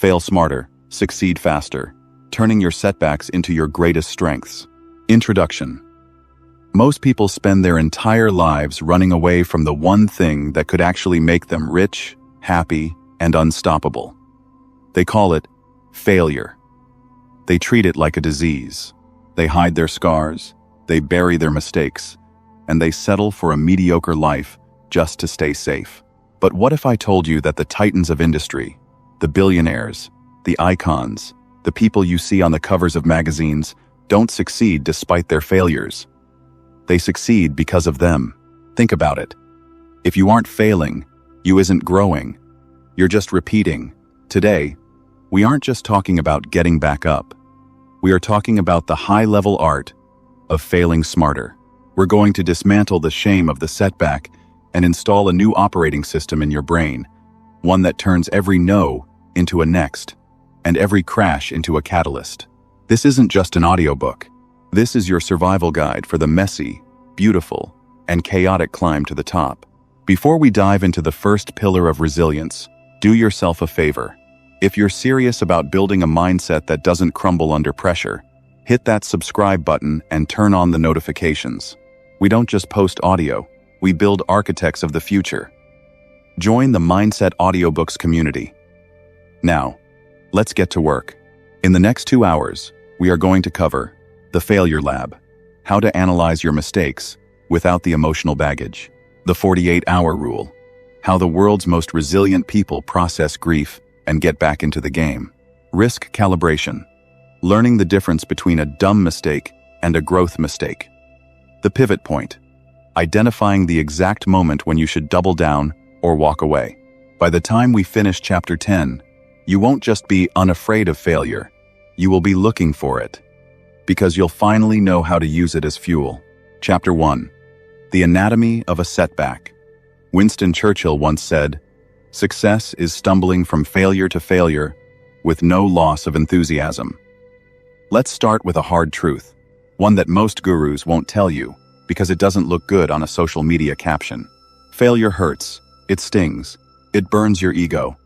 Fail smarter, succeed faster, turning your setbacks into your greatest strengths. Introduction. Most people spend their entire lives running away from the one thing that could actually make them rich, happy, and unstoppable. They call it failure. They treat it like a disease. They hide their scars, they bury their mistakes, and they settle for a mediocre life just to stay safe. But what if I told you that the titans of industry, the billionaires, the icons, the people you see on the covers of magazines, don't succeed despite their failures? They succeed because of them. Think about it. If you aren't failing, you isn't growing. You're just repeating. Today, we aren't just talking about getting back up. We are talking about the high-level art of failing smarter. We're going to dismantle the shame of the setback and install a new operating system in your brain, one that turns every no into a next, and every crash into a catalyst. This isn't just an audiobook. This is your survival guide for the messy, beautiful, and chaotic climb to the top. Before we dive into the first pillar of resilience, do yourself a favor. If you're serious about building a mindset that doesn't crumble under pressure, hit that subscribe button and turn on the notifications. We don't just post audio, we build architects of the future. Join the Mindset Audiobooks community. Now, let's get to work. In the next 2 hours, we are going to cover the Failure Lab, how to analyze your mistakes without the emotional baggage. The 48-hour rule, how the world's most resilient people process grief and get back into the game. Risk calibration, learning the difference between a dumb mistake and a growth mistake. The pivot point, identifying the exact moment when you should double down or walk away. By the time we finish Chapter 10, you won't just be unafraid of failure, you will be looking for it, because you'll finally know how to use it as fuel. Chapter 1. The Anatomy of a Setback. Winston Churchill once said, "Success is stumbling from failure to failure with no loss of enthusiasm." Let's start with a hard truth, one that most gurus won't tell you because it doesn't look good on a social media caption. Failure hurts, it stings, it burns your ego.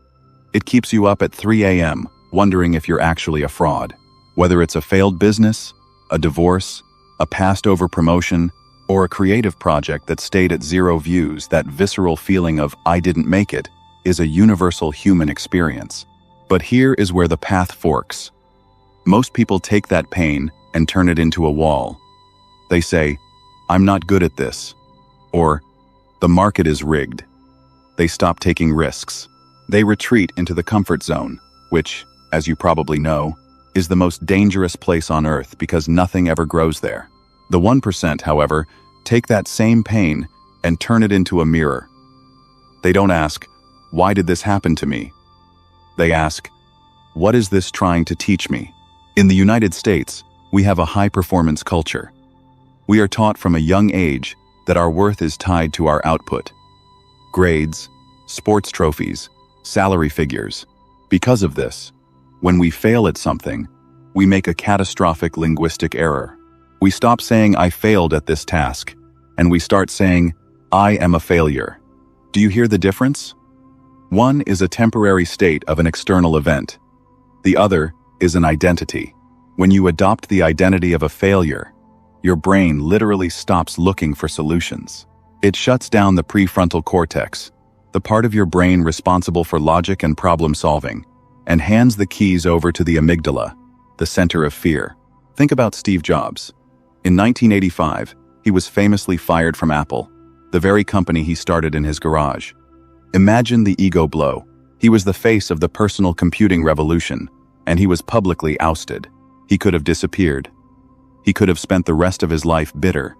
It keeps you up at 3 a.m. wondering if you're actually a fraud. Whether it's a failed business, a divorce, a passed-over promotion, or a creative project that stayed at 0 views, that visceral feeling of "I didn't make it" is a universal human experience. But here is where the path forks. Most people take that pain and turn it into a wall. They say, "I'm not good at this," or "the market is rigged." They stop taking risks. They retreat into the comfort zone, which, as you probably know, is the most dangerous place on earth because nothing ever grows there. The 1%, however, take that same pain and turn it into a mirror. They don't ask, "Why did this happen to me?" They ask, "What is this trying to teach me?" In the United States, we have a high-performance culture. We are taught from a young age that our worth is tied to our output. Grades, sports trophies, salary figures. Because of this, when we fail at something, we make a catastrophic linguistic error. We stop saying "I failed at this task," and we start saying "I am a failure." Do you hear the difference? One is a temporary state of an external event. The other is an identity. When you adopt the identity of a failure, your brain literally stops looking for solutions. It shuts down the prefrontal cortex, the part of your brain responsible for logic and problem solving, and hands the keys over to the amygdala, the center of fear. Think about Steve Jobs. In 1985, he was famously fired from Apple, the very company he started in his garage. Imagine the ego blow. He was the face of the personal computing revolution, and he was publicly ousted. He could have disappeared. He could have spent the rest of his life bitter,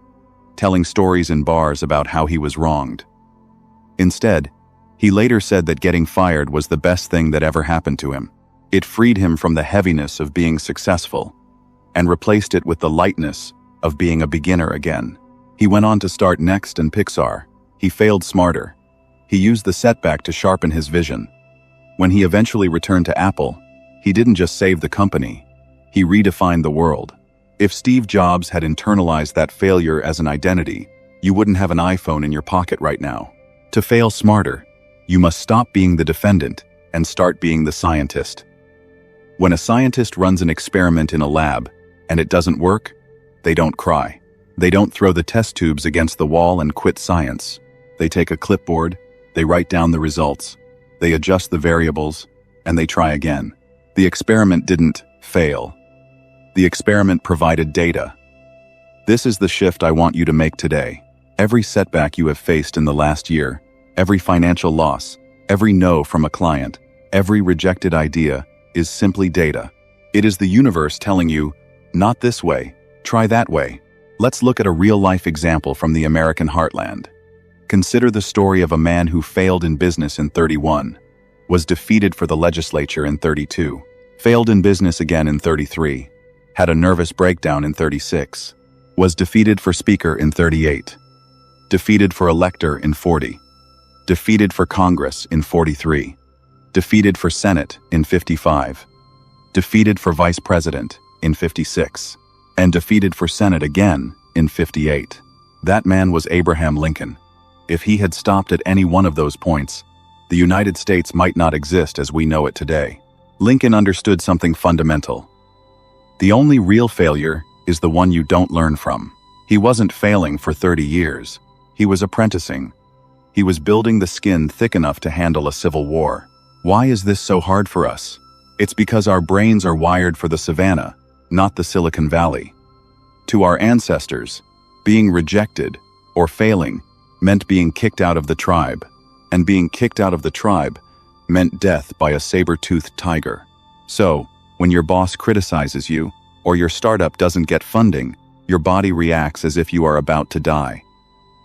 telling stories in bars about how he was wronged. Instead, he later said that getting fired was the best thing that ever happened to him. It freed him from the heaviness of being successful and replaced it with the lightness of being a beginner again. He went on to start Next and Pixar. He failed smarter. He used the setback to sharpen his vision. When he eventually returned to Apple, he didn't just save the company, he redefined the world. If Steve Jobs had internalized that failure as an identity, you wouldn't have an iPhone in your pocket right now. To fail smarter, you must stop being the defendant and start being the scientist. When a scientist runs an experiment in a lab and it doesn't work, they don't cry. They don't throw the test tubes against the wall and quit science. They take a clipboard, they write down the results, they adjust the variables, and they try again. The experiment didn't fail. The experiment provided data. This is the shift I want you to make today. Every setback you have faced in the last year, every financial loss, every no from a client, every rejected idea is simply data. It is the universe telling you, not this way, try that way. Let's look at a real-life example from the American heartland. Consider the story of a man who failed in business in 31, was defeated for the legislature in 32, failed in business again in 33, had a nervous breakdown in 36, was defeated for speaker in 38, defeated for elector in 40, defeated for Congress in 43, defeated for Senate in 55, defeated for vice president in 56, and defeated for Senate again in 58. That man was Abraham Lincoln. If he had stopped at any one of those points, the United States might not exist as we know it today. Lincoln understood something fundamental. The only real failure is the one you don't learn from. He wasn't failing for 30 years. He was apprenticing. He was building the skin thick enough to handle a civil war. Why is this so hard for us? It's because our brains are wired for the savannah, not the Silicon Valley. To our ancestors, being rejected or failing meant being kicked out of the tribe, and being kicked out of the tribe meant death by a saber-toothed tiger. So, when your boss criticizes you, or your startup doesn't get funding, your body reacts as if you are about to die.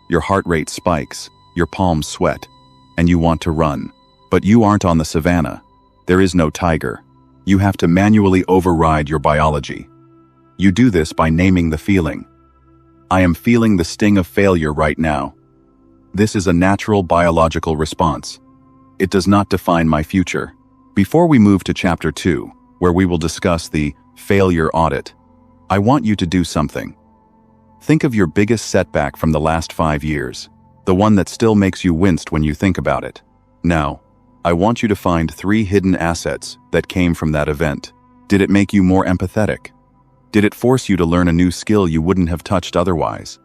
Your heart rate spikes, your palms sweat, and you want to run. But you aren't on the savannah. There is no tiger. You have to manually override your biology. You do this by naming the feeling. I am feeling the sting of failure right now. This is a natural biological response. It does not define my future. Before we move to Chapter 2, where we will discuss the Failure Audit, I want you to do something. Think of your biggest setback from the last 5 years, the one that still makes you wince when you think about it. Now, I want you to find 3 hidden assets that came from that event. Did it make you more empathetic? Did it force you to learn a new skill you wouldn't have touched otherwise?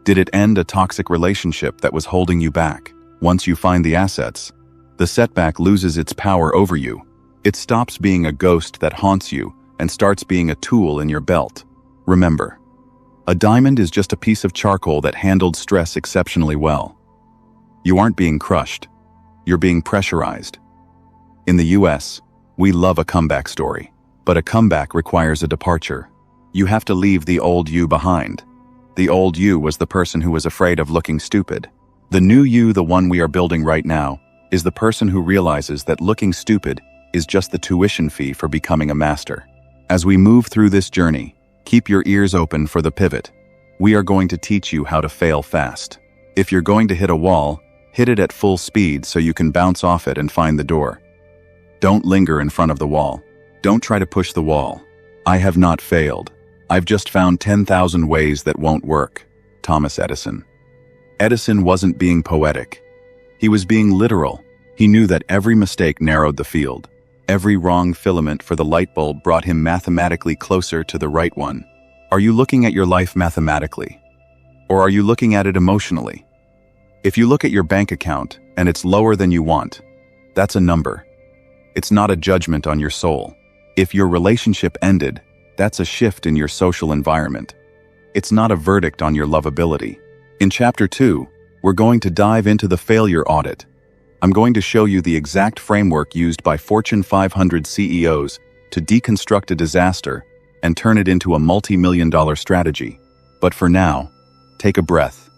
Did it end a toxic relationship that was holding you back? Once you find the assets, the setback loses its power over you. It stops being a ghost that haunts you and starts being a tool in your belt. Remember, a diamond is just a piece of charcoal that handled stress exceptionally well. You aren't being crushed. You're being pressurized. In the US, we love a comeback story, but a comeback requires a departure. You have to leave the old you behind. The old you was the person who was afraid of looking stupid. The new you, the one we are building right now, is the person who realizes that looking stupid is just the tuition fee for becoming a master. As we move through this journey, keep your ears open for the pivot. We are going to teach you how to fail fast. If you're going to hit a wall, hit it at full speed so you can bounce off it and find the door. Don't linger in front of the wall. Don't try to push the wall. I have not failed. I've just found 10,000 ways that won't work. Thomas Edison. Edison wasn't being poetic. He was being literal. He knew that every mistake narrowed the field. Every wrong filament for the light bulb brought him mathematically closer to the right one. Are you looking at your life mathematically? Or are you looking at it emotionally? If you look at your bank account and it's lower than you want, that's a number. It's not a judgment on your soul. If your relationship ended, that's a shift in your social environment. It's not a verdict on your lovability. In Chapter 2, we're going to dive into the failure audit. I'm going to show you the exact framework used by Fortune 500 CEOs to deconstruct a disaster and turn it into a multi-million-dollar strategy. But for now, take a breath.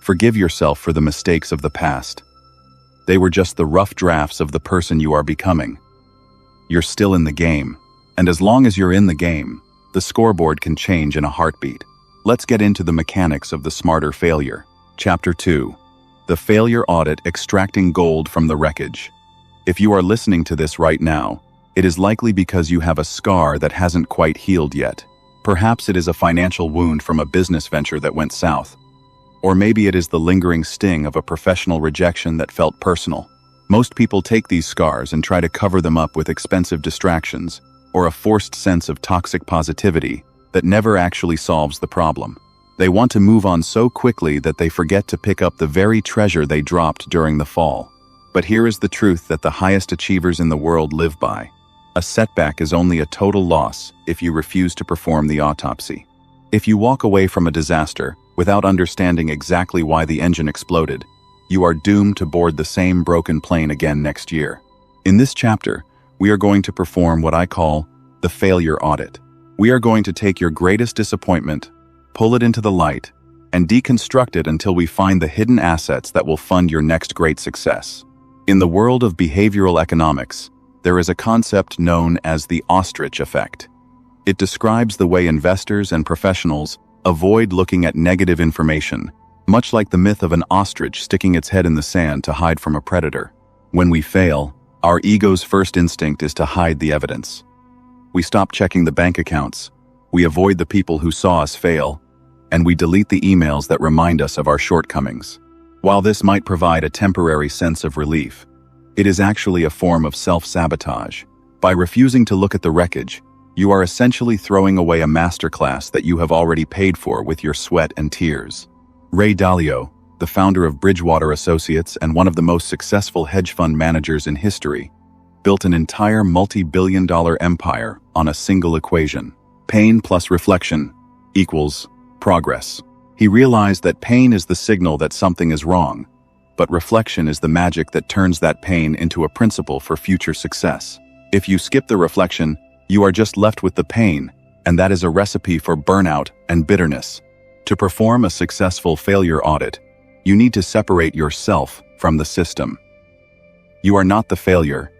Forgive yourself for the mistakes of the past. They were just the rough drafts of the person you are becoming. You're still in the game. And as long as you're in the game, the scoreboard can change in a heartbeat. Let's get into the mechanics of the smarter failure. Chapter 2. The Failure Audit: Extracting Gold from the Wreckage. If you are listening to this right now, it is likely because you have a scar that hasn't quite healed yet. Perhaps it is a financial wound from a business venture that went south. Or maybe it is the lingering sting of a professional rejection that felt personal. Most people take these scars and try to cover them up with expensive distractions, or a forced sense of toxic positivity that never actually solves the problem. They want to move on so quickly that they forget to pick up the very treasure they dropped during the fall. But here is the truth that the highest achievers in the world live by. A setback is only a total loss if you refuse to perform the autopsy. If you walk away from a disaster without understanding exactly why the engine exploded, you are doomed to board the same broken plane again next year. In this chapter, we are going to perform what I call the failure audit. We are going to take your greatest disappointment, pull it into the light, and deconstruct it until we find the hidden assets that will fund your next great success. In the world of behavioral economics, there is a concept known as the ostrich effect. It describes the way investors and professionals avoid looking at negative information, much like the myth of an ostrich sticking its head in the sand to hide from a predator. When we fail, our ego's first instinct is to hide the evidence. We stop checking the bank accounts, we avoid the people who saw us fail, and we delete the emails that remind us of our shortcomings. While this might provide a temporary sense of relief, it is actually a form of self-sabotage. By refusing to look at the wreckage, you are essentially throwing away a masterclass that you have already paid for with your sweat and tears. Ray Dalio, the founder of Bridgewater Associates and one of the most successful hedge fund managers in history, built an entire multi-billion-dollar empire on a single equation. Pain plus reflection equals progress. He realized that pain is the signal that something is wrong, but reflection is the magic that turns that pain into a principle for future success. If you skip the reflection, you are just left with the pain, and that is a recipe for burnout and bitterness. To perform a successful failure audit, you need to separate yourself from the system. You are not the failure.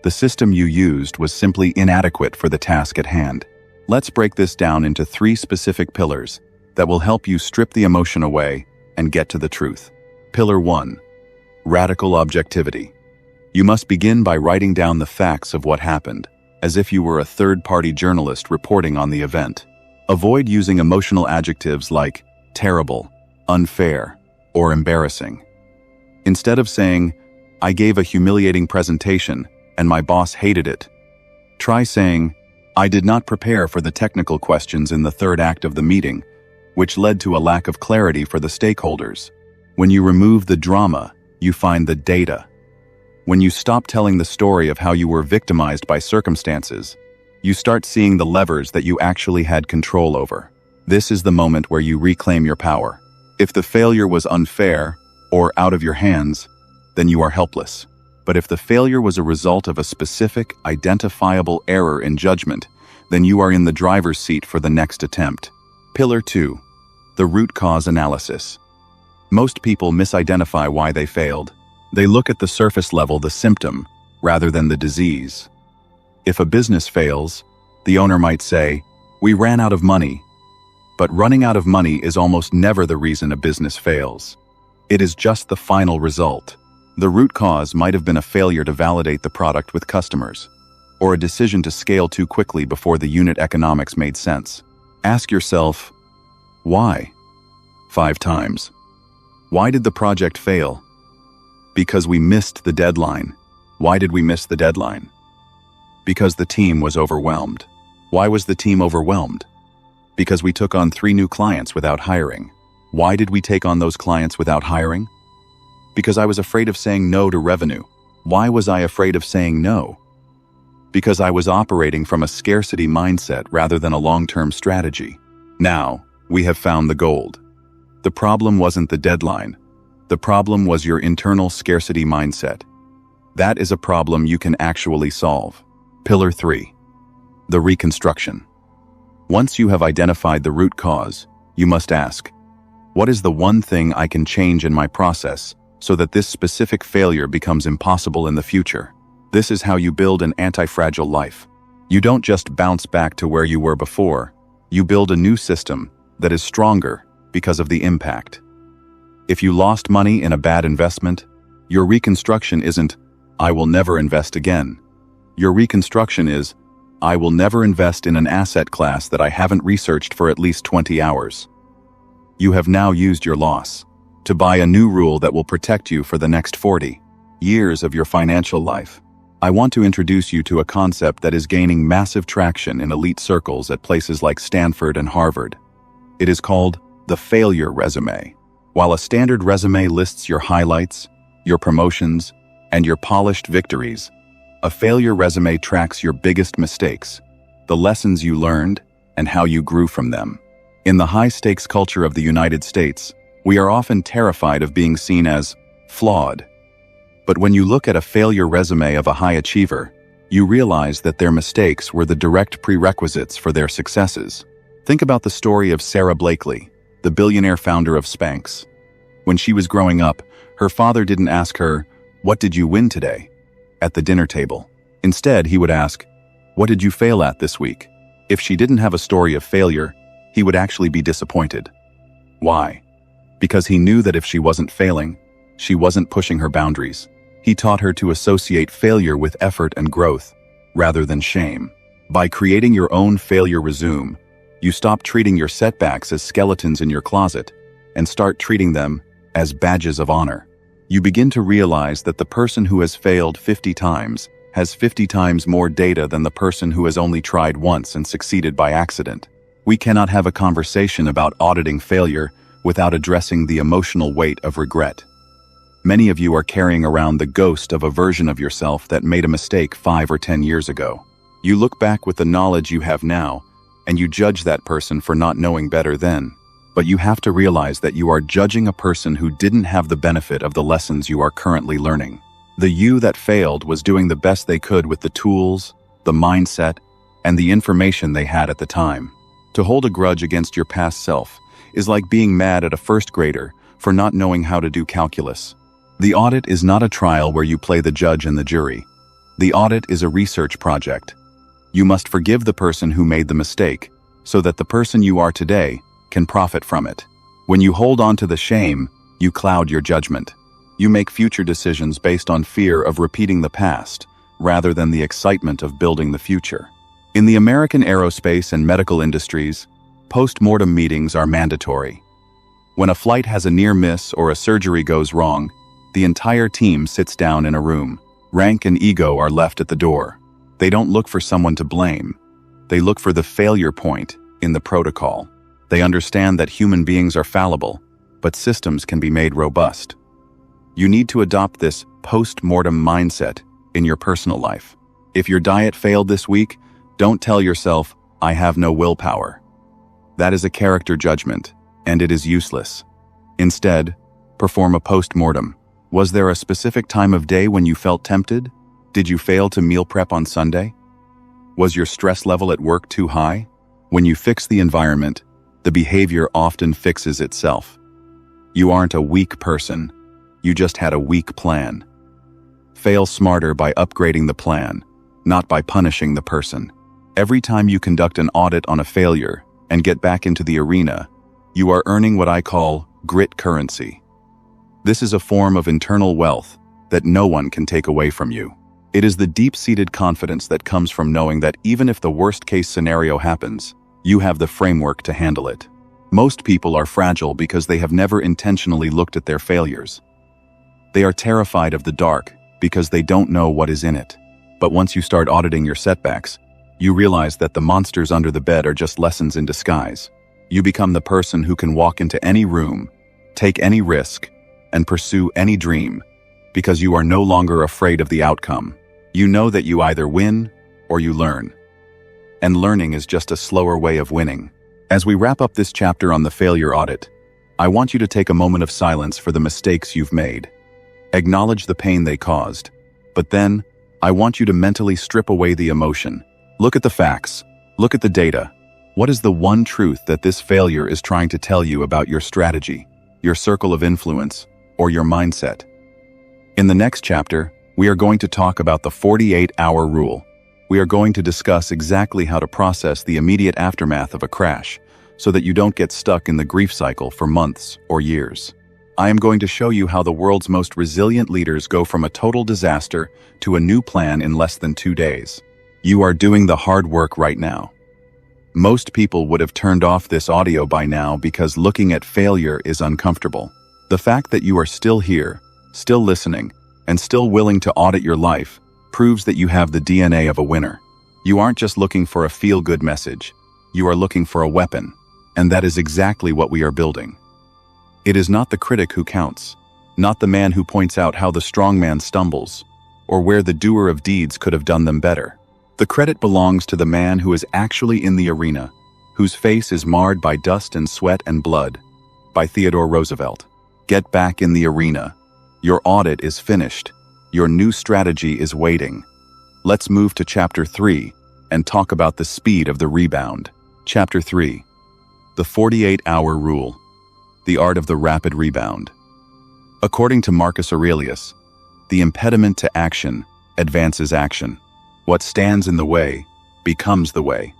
The system you used was simply inadequate for the task at hand. Let's break this down into 3 specific pillars that will help you strip the emotion away and get to the truth. Pillar 1. Radical objectivity. You must begin by writing down the facts of what happened, as if you were a third-party journalist reporting on the event. Avoid using emotional adjectives like terrible, unfair, or embarrassing. Instead of saying, "I gave a humiliating presentation and my boss hated it," try saying, "I did not prepare for the technical questions in the third act of the meeting, which led to a lack of clarity for the stakeholders." When you remove the drama, you find the data. When you stop telling the story of how you were victimized by circumstances, you start seeing the levers that you actually had control over. This is the moment where you reclaim your power. If the failure was unfair or out of your hands, then you are helpless. But if the failure was a result of a specific, identifiable error in judgment, then you are in the driver's seat for the next attempt. Pillar 2. The root cause analysis. Most people misidentify why they failed. They look at the surface level, the symptom, rather than the disease. If a business fails, the owner might say, "We ran out of money." But running out of money is almost never the reason a business fails. It is just the final result. The root cause might have been a failure to validate the product with customers, or a decision to scale too quickly before the unit economics made sense. Ask yourself, why? 5 times. Why did the project fail? Because we missed the deadline. Why did we miss the deadline? Because the team was overwhelmed. Why was the team overwhelmed? Because we took on 3 new clients without hiring. Why did we take on those clients without hiring? Because I was afraid of saying no to revenue. Why was I afraid of saying no? Because I was operating from a scarcity mindset rather than a long-term strategy. Now, we have found the gold. The problem wasn't the deadline. The problem was your internal scarcity mindset. That is a problem you can actually solve. Pillar 3. The reconstruction. Once you have identified the root cause, you must ask, what is the one thing I can change in my process so that this specific failure becomes impossible in the future? This is how you build an anti-fragile life. You don't just bounce back to where you were before. You build a new system that is stronger because of the impact. If you lost money in a bad investment, your reconstruction isn't, "I will never invest again." Your reconstruction is, "I will never invest in an asset class that I haven't researched for at least 20 hours. You have now used your loss to buy a new rule that will protect you for the next 40 years of your financial life. I want to introduce you to a concept that is gaining massive traction in elite circles at places like Stanford and Harvard. It is called the failure resume. While a standard resume lists your highlights, your promotions, and your polished victories, a failure resume tracks your biggest mistakes, the lessons you learned, and how you grew from them. In the high-stakes culture of the United States, we are often terrified of being seen as flawed. But when you look at a failure resume of a high achiever, you realize that their mistakes were the direct prerequisites for their successes. Think about the story of Sarah Blakely, the billionaire founder of Spanx. When she was growing up, her father didn't ask her, "What did you win today?" at the dinner table. Instead, he would ask, "What did you fail at this week?" If she didn't have a story of failure, he would actually be disappointed. Why? Because he knew that if she wasn't failing, she wasn't pushing her boundaries. He taught her to associate failure with effort and growth, rather than shame. By creating your own failure resume, you stop treating your setbacks as skeletons in your closet and start treating them as badges of honor. You begin to realize that the person who has failed 50 times has 50 times more data than the person who has only tried once and succeeded by accident. We cannot have a conversation about auditing failure without addressing the emotional weight of regret. Many of you are carrying around the ghost of a version of yourself that made a mistake 5 or 10 years ago. You look back with the knowledge you have now, and you judge that person for not knowing better then. But you have to realize that you are judging a person who didn't have the benefit of the lessons you are currently learning. The you that failed was doing the best they could with the tools, the mindset, and the information they had at the time. To hold a grudge against your past self is like being mad at a first grader for not knowing how to do calculus. The audit is not a trial where you play the judge and the jury. The audit is a research project. You must forgive the person who made the mistake, so that the person you are today can profit from it. When you hold on to the shame, you cloud your judgment. You make future decisions based on fear of repeating the past, rather than the excitement of building the future. In the American aerospace and medical industries, post-mortem meetings are mandatory. When a flight has a near miss or a surgery goes wrong, the entire team sits down in a room. Rank and ego are left at the door. They don't look for someone to blame. They look for the failure point in the protocol. They understand that human beings are fallible, but systems can be made robust. You need to adopt this post-mortem mindset in your personal life. If your diet failed this week, don't tell yourself, "I have no willpower." That is a character judgment, and it is useless. Instead, perform a post-mortem. Was there a specific time of day when you felt tempted? Did you fail to meal prep on Sunday? Was your stress level at work too high? When you fix the environment, the behavior often fixes itself. You aren't a weak person. You just had a weak plan. Fail smarter by upgrading the plan, not by punishing the person. Every time you conduct an audit on a failure and get back into the arena, you are earning what I call grit currency. This is a form of internal wealth that no one can take away from you. It is the deep-seated confidence that comes from knowing that even if the worst-case scenario happens, you have the framework to handle it. Most people are fragile because they have never intentionally looked at their failures. They are terrified of the dark because they don't know what is in it. But once you start auditing your setbacks, you realize that the monsters under the bed are just lessons in disguise. You become the person who can walk into any room, take any risk, and pursue any dream, because you are no longer afraid of the outcome. You know that you either win or you learn. And learning is just a slower way of winning. As we wrap up this chapter on the failure audit, I want you to take a moment of silence for the mistakes you've made. Acknowledge the pain they caused, but then I want you to mentally strip away the emotion. Look at the facts. Look at the data. What is the one truth that this failure is trying to tell you about your strategy, your circle of influence, or your mindset? In the next chapter, we are going to talk about the 48-hour rule. We are going to discuss exactly how to process the immediate aftermath of a crash so that you don't get stuck in the grief cycle for months or years. I am going to show you how the world's most resilient leaders go from a total disaster to a new plan in less than 2 days. You are doing the hard work right now. Most people would have turned off this audio by now because looking at failure is uncomfortable. The fact that you are still here, still listening, and still willing to audit your life proves that you have the DNA of a winner. You aren't just looking for a feel-good message. You are looking for a weapon, and that is exactly what we are building. It is not the critic who counts, not the man who points out how the strong man stumbles, or where the doer of deeds could have done them better. The credit belongs to the man who is actually in the arena, whose face is marred by dust and sweat and blood. By Theodore Roosevelt. Get back in the arena. Your audit is finished. Your new strategy is waiting. Let's move to Chapter 3 and talk about the speed of the rebound. Chapter 3. The 48-hour rule. The art of the rapid rebound. According to Marcus Aurelius, the impediment to action advances action. What stands in the way becomes the way.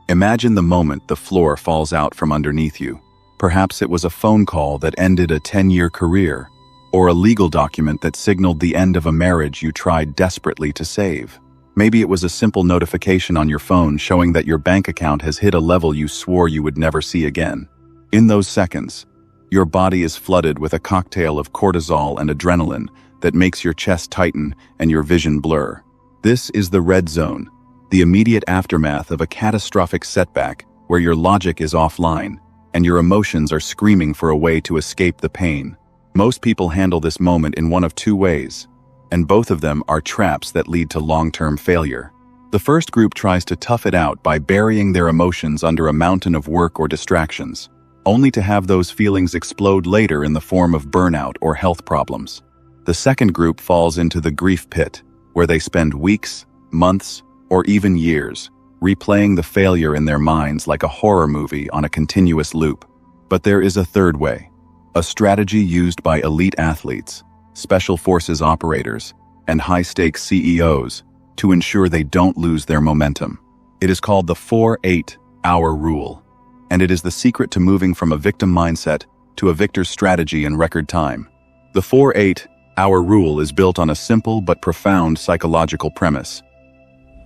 Imagine the moment the floor falls out from underneath you. Perhaps it was a phone call that ended a 10-year career, or a legal document that signaled the end of a marriage you tried desperately to save. Maybe it was a simple notification on your phone showing that your bank account has hit a level you swore you would never see again. In those seconds, your body is flooded with a cocktail of cortisol and adrenaline that makes your chest tighten and your vision blur. This is the red zone, the immediate aftermath of a catastrophic setback where your logic is offline and your emotions are screaming for a way to escape the pain. Most people handle this moment in one of two ways, and both of them are traps that lead to long-term failure. The first group tries to tough it out by burying their emotions under a mountain of work or distractions, only to have those feelings explode later in the form of burnout or health problems. The second group falls into the grief pit, where they spend weeks, months, or even years replaying the failure in their minds like a horror movie on a continuous loop. But there is a third way. A strategy used by elite athletes, special forces operators, and high-stakes CEOs to ensure they don't lose their momentum. It is called the 4-8-hour rule, and it is the secret to moving from a victim mindset to a victor's strategy in record time. The 4-8-hour rule is built on a simple but profound psychological premise.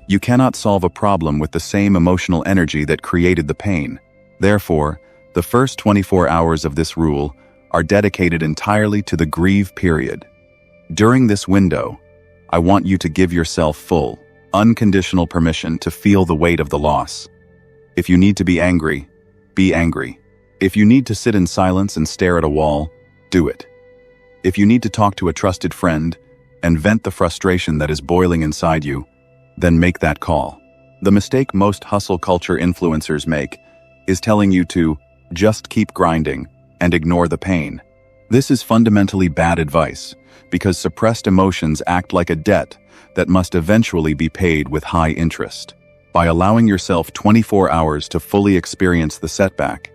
You cannot solve a problem with the same emotional energy that created the pain. Therefore, the first 24 hours of this rule are dedicated entirely to the grieve period. During this window, I want you to give yourself full, unconditional permission to feel the weight of the loss. If you need to be angry, be angry. If you need to sit in silence and stare at a wall, do it. If you need to talk to a trusted friend and vent the frustration that is boiling inside you, then make that call. The mistake most hustle culture influencers make is telling you to just keep grinding and ignore the pain. This is fundamentally bad advice, because suppressed emotions act like a debt that must eventually be paid with high interest. By allowing yourself 24 hours to fully experience the setback,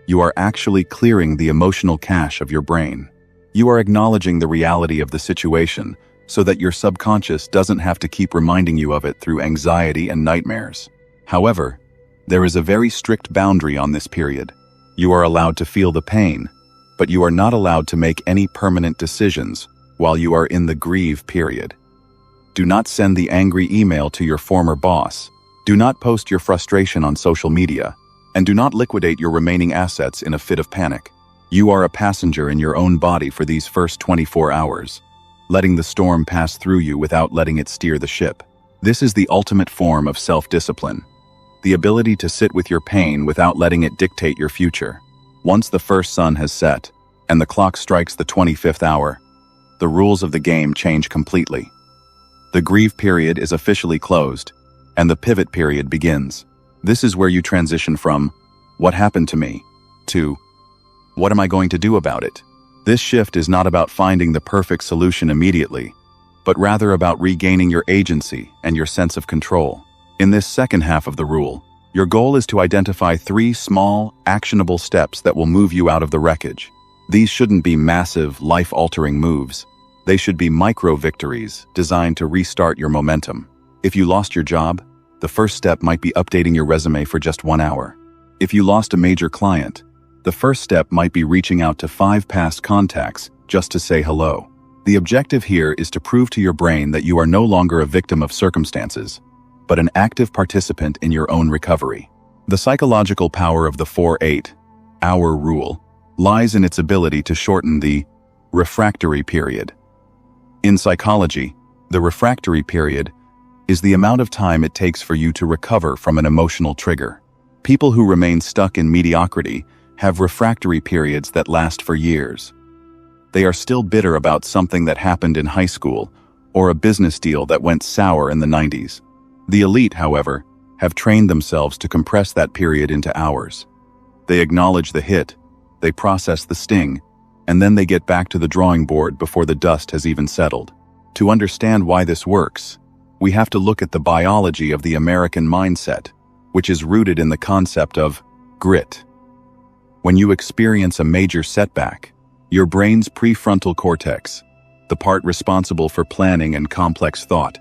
you are actually clearing the emotional cache of your brain. You are acknowledging the reality of the situation so that your subconscious doesn't have to keep reminding you of it through anxiety and nightmares. However, there is a very strict boundary on this period. You are allowed to feel the pain, but you are not allowed to make any permanent decisions while you are in the grieve period. Do not send the angry email to your former boss. Do not post your frustration on social media, and do not liquidate your remaining assets in a fit of panic. You are a passenger in your own body for these first 24 hours, letting the storm pass through you without letting it steer the ship. This is the ultimate form of self-discipline, the ability to sit with your pain without letting it dictate your future. Once the first sun has set, and the clock strikes the 25th hour, the rules of the game change completely. The grieve period is officially closed, and the pivot period begins. This is where you transition from, "What happened to me?" to, "What am I going to do about it?" This shift is not about finding the perfect solution immediately, but rather about regaining your agency and your sense of control. In this second half of the rule, your goal is to identify 3 small, actionable steps that will move you out of the wreckage. These shouldn't be massive, life-altering moves. They should be micro-victories designed to restart your momentum. If you lost your job, the first step might be updating your resume for just 1 hour. If you lost a major client, the first step might be reaching out to 5 past contacts just to say hello. The objective here is to prove to your brain that you are no longer a victim of circumstances, but an active participant in your own recovery. The psychological power of the 4-8-hour rule lies in its ability to shorten the refractory period. In psychology, The refractory period is the amount of time it takes for you to recover from an emotional trigger. People who remain stuck in mediocrity have refractory periods that last for years. They are still bitter about something that happened in high school or a business deal that went sour in the 90s. The elite, however, have trained themselves to compress that period into hours. They acknowledge the hit, they process the sting, and then they get back to the drawing board before the dust has even settled. To understand why this works, we have to look at the biology of the American mindset, which is rooted in the concept of grit. When you experience a major setback, your brain's prefrontal cortex, the part responsible for planning and complex thought,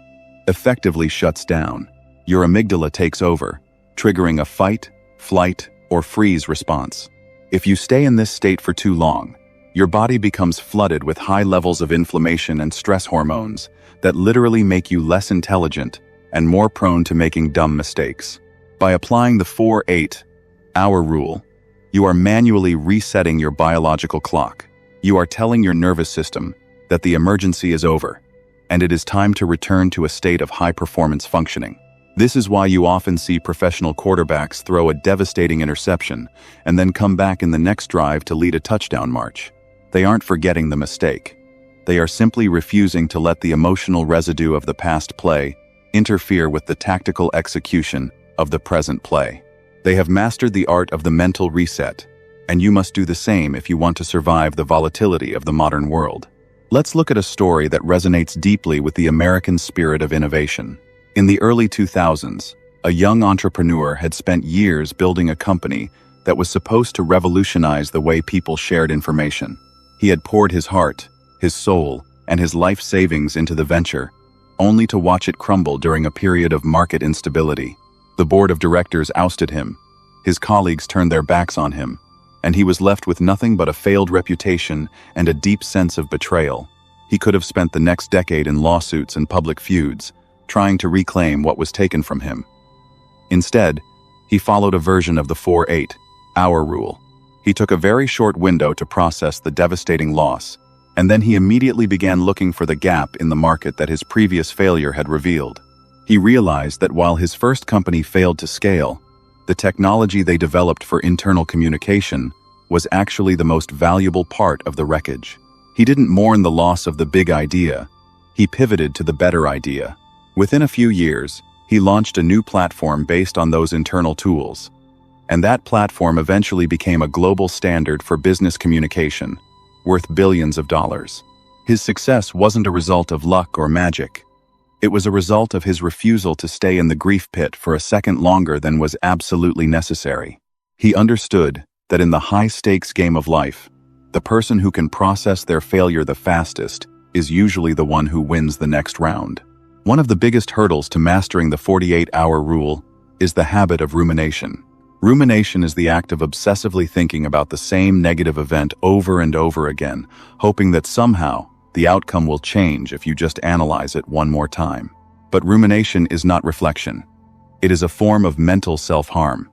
effectively shuts down. Your amygdala takes over, triggering a fight, flight, or freeze response. If you stay in this state for too long, your body becomes flooded with high levels of inflammation and stress hormones that literally make you less intelligent and more prone to making dumb mistakes. By applying the 4-8-hour rule, you are manually resetting your biological clock. You are telling your nervous system that the emergency is over, and it is time to return to a state of high-performance functioning. This is why you often see professional quarterbacks throw a devastating interception and then come back in the next drive to lead a touchdown march. They aren't forgetting the mistake. They are simply refusing to let the emotional residue of the past play interfere with the tactical execution of the present play. They have mastered the art of the mental reset, and you must do the same if you want to survive the volatility of the modern world. Let's look at a story that resonates deeply with the American spirit of innovation. In the early 2000s, a young entrepreneur had spent years building a company that was supposed to revolutionize the way people shared information. He had poured his heart, his soul, and his life savings into the venture, only to watch it crumble during a period of market instability. The board of directors ousted him, his colleagues turned their backs on him, and he was left with nothing but a failed reputation and a deep sense of betrayal. He could have spent the next decade in lawsuits and public feuds, trying to reclaim what was taken from him. Instead, he followed a version of the 4-8-hour rule. He took a very short window to process the devastating loss, and then he immediately began looking for the gap in the market that his previous failure had revealed. He realized that while his first company failed to scale, the technology they developed for internal communication was actually the most valuable part of the wreckage. He didn't mourn the loss of the big idea. He pivoted to the better idea. Within a few years, he launched a new platform based on those internal tools. And that platform eventually became a global standard for business communication, worth billions of dollars. His success wasn't a result of luck or magic. It was a result of his refusal to stay in the grief pit for a second longer than was absolutely necessary. He understood that in the high-stakes game of life, the person who can process their failure the fastest is usually the one who wins the next round. One of the biggest hurdles to mastering the 48-hour rule is the habit of rumination. Rumination is the act of obsessively thinking about the same negative event over and over again, hoping that somehow the outcome will change if you just analyze it one more time. But rumination is not reflection. It is a form of mental self-harm.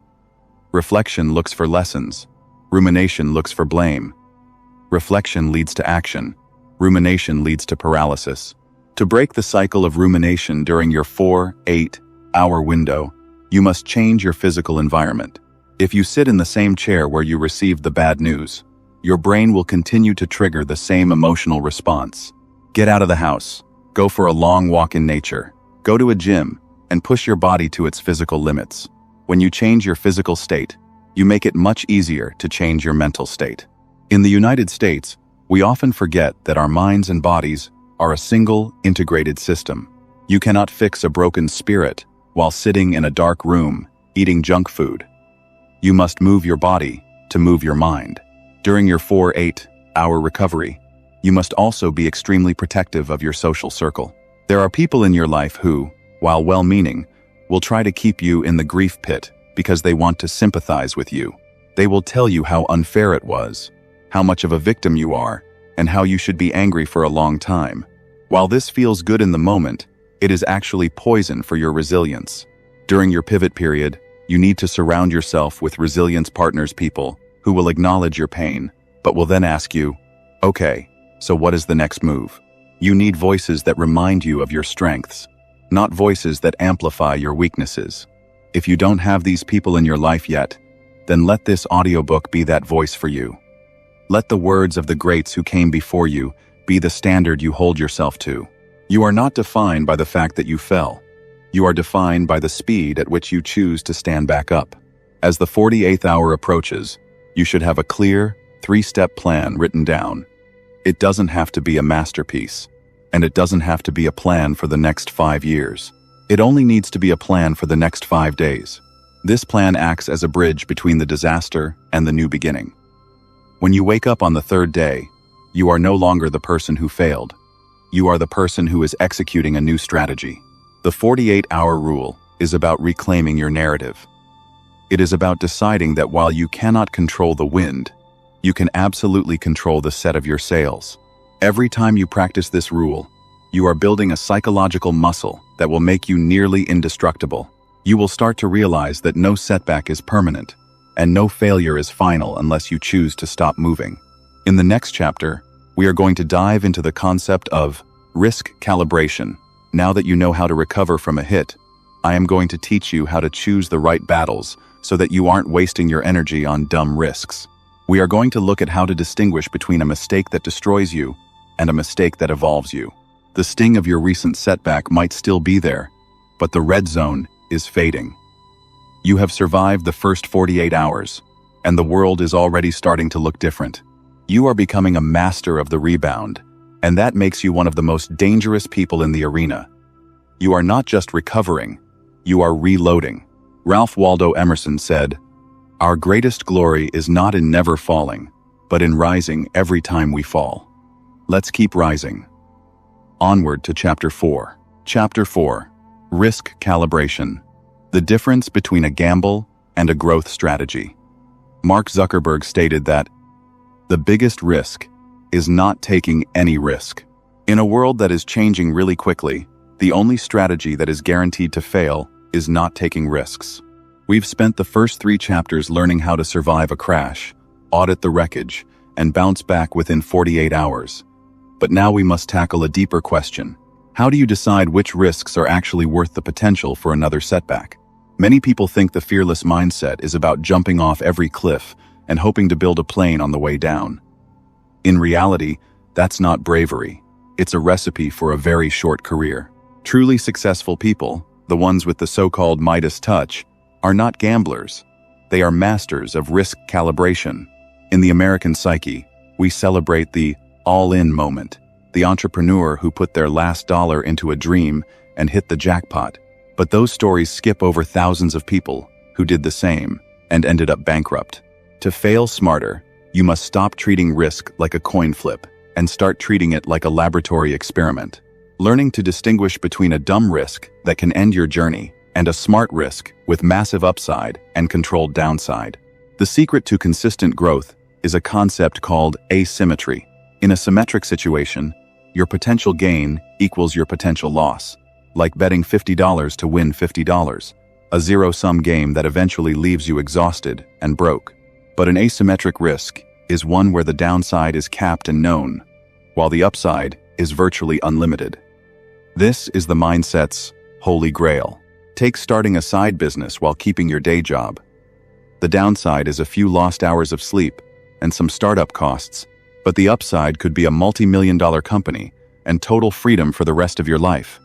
Reflection looks for lessons. Rumination looks for blame. Reflection leads to action. Rumination leads to paralysis. To break the cycle of rumination during your 4-8-hour window, you must change your physical environment. If you sit in the same chair where you received the bad news, your brain will continue to trigger the same emotional response. Get out of the house, go for a long walk in nature, go to a gym, and push your body to its physical limits. When you change your physical state, you make it much easier to change your mental state. In the United States, we often forget that our minds and bodies are a single, integrated system. You cannot fix a broken spirit while sitting in a dark room, eating junk food. You must move your body to move your mind. During your 4-8-hour recovery, you must also be extremely protective of your social circle. There are people in your life who, while well-meaning, will try to keep you in the grief pit because they want to sympathize with you. They will tell you how unfair it was, how much of a victim you are, and how you should be angry for a long time. While this feels good in the moment, it is actually poison for your resilience. During your pivot period, you need to surround yourself with resilience partners, people who will acknowledge your pain, but will then ask you, okay, so what is the next move? You need voices that remind you of your strengths, not voices that amplify your weaknesses. If you don't have these people in your life yet, then let this audiobook be that voice for you. Let the words of the greats who came before you be the standard you hold yourself to. You are not defined by the fact that you fell. You are defined by the speed at which you choose to stand back up. As the 48th hour approaches, you should have a clear, 3-step plan written down. It doesn't have to be a masterpiece, and it doesn't have to be a plan for the next 5 years. It only needs to be a plan for the next 5 days. This plan acts as a bridge between the disaster and the new beginning. When you wake up on the 3rd day, you are no longer the person who failed. You are the person who is executing a new strategy. The 48-hour rule is about reclaiming your narrative. It is about deciding that while you cannot control the wind, you can absolutely control the set of your sails. Every time you practice this rule, you are building a psychological muscle that will make you nearly indestructible. You will start to realize that no setback is permanent, and no failure is final unless you choose to stop moving. In the next chapter, we are going to dive into the concept of risk calibration. Now that you know how to recover from a hit, I am going to teach you how to choose the right battles so that you aren't wasting your energy on dumb risks. We are going to look at how to distinguish between a mistake that destroys you and a mistake that evolves you. The sting of your recent setback might still be there, but the red zone is fading. You have survived the first 48 hours, and the world is already starting to look different. You are becoming a master of the rebound, and that makes you one of the most dangerous people in the arena. You are not just recovering, you are reloading. Ralph Waldo Emerson said, "Our greatest glory is not in never falling, but in rising every time we fall." Let's keep rising. Onward to Chapter 4. Chapter 4. Risk Calibration. The difference between a gamble and a growth strategy. Mark Zuckerberg stated that, "The biggest risk is not taking any risk." In a world that is changing really quickly, the only strategy that is guaranteed to fail is not taking risks. We've spent the first 3 chapters learning how to survive a crash, audit the wreckage, and bounce back within 48 hours. But now we must tackle a deeper question. How do you decide which risks are actually worth the potential for another setback? Many people think the fearless mindset is about jumping off every cliff and hoping to build a plane on the way down. In reality, that's not bravery. It's a recipe for a very short career. Truly successful people, the ones with the so-called Midas touch, are not gamblers. They are masters of risk calibration. In the American psyche, we celebrate the all-in moment, the entrepreneur who put their last dollar into a dream and hit the jackpot. But those stories skip over thousands of people who did the same and ended up bankrupt. To fail smarter, you must stop treating risk like a coin flip and start treating it like a laboratory experiment. Learning to distinguish between a dumb risk that can end your journey and a smart risk with massive upside and controlled downside. The secret to consistent growth is a concept called asymmetry. In a symmetric situation, your potential gain equals your potential loss, like betting $50 to win $50, a zero-sum game that eventually leaves you exhausted and broke. But an asymmetric risk is one where the downside is capped and known, while the upside is virtually unlimited. This is the mindset's holy grail. Take starting a side business while keeping your day job. The downside is a few lost hours of sleep and some startup costs, but the upside could be a multi-million-dollar company and total freedom for the rest of your life.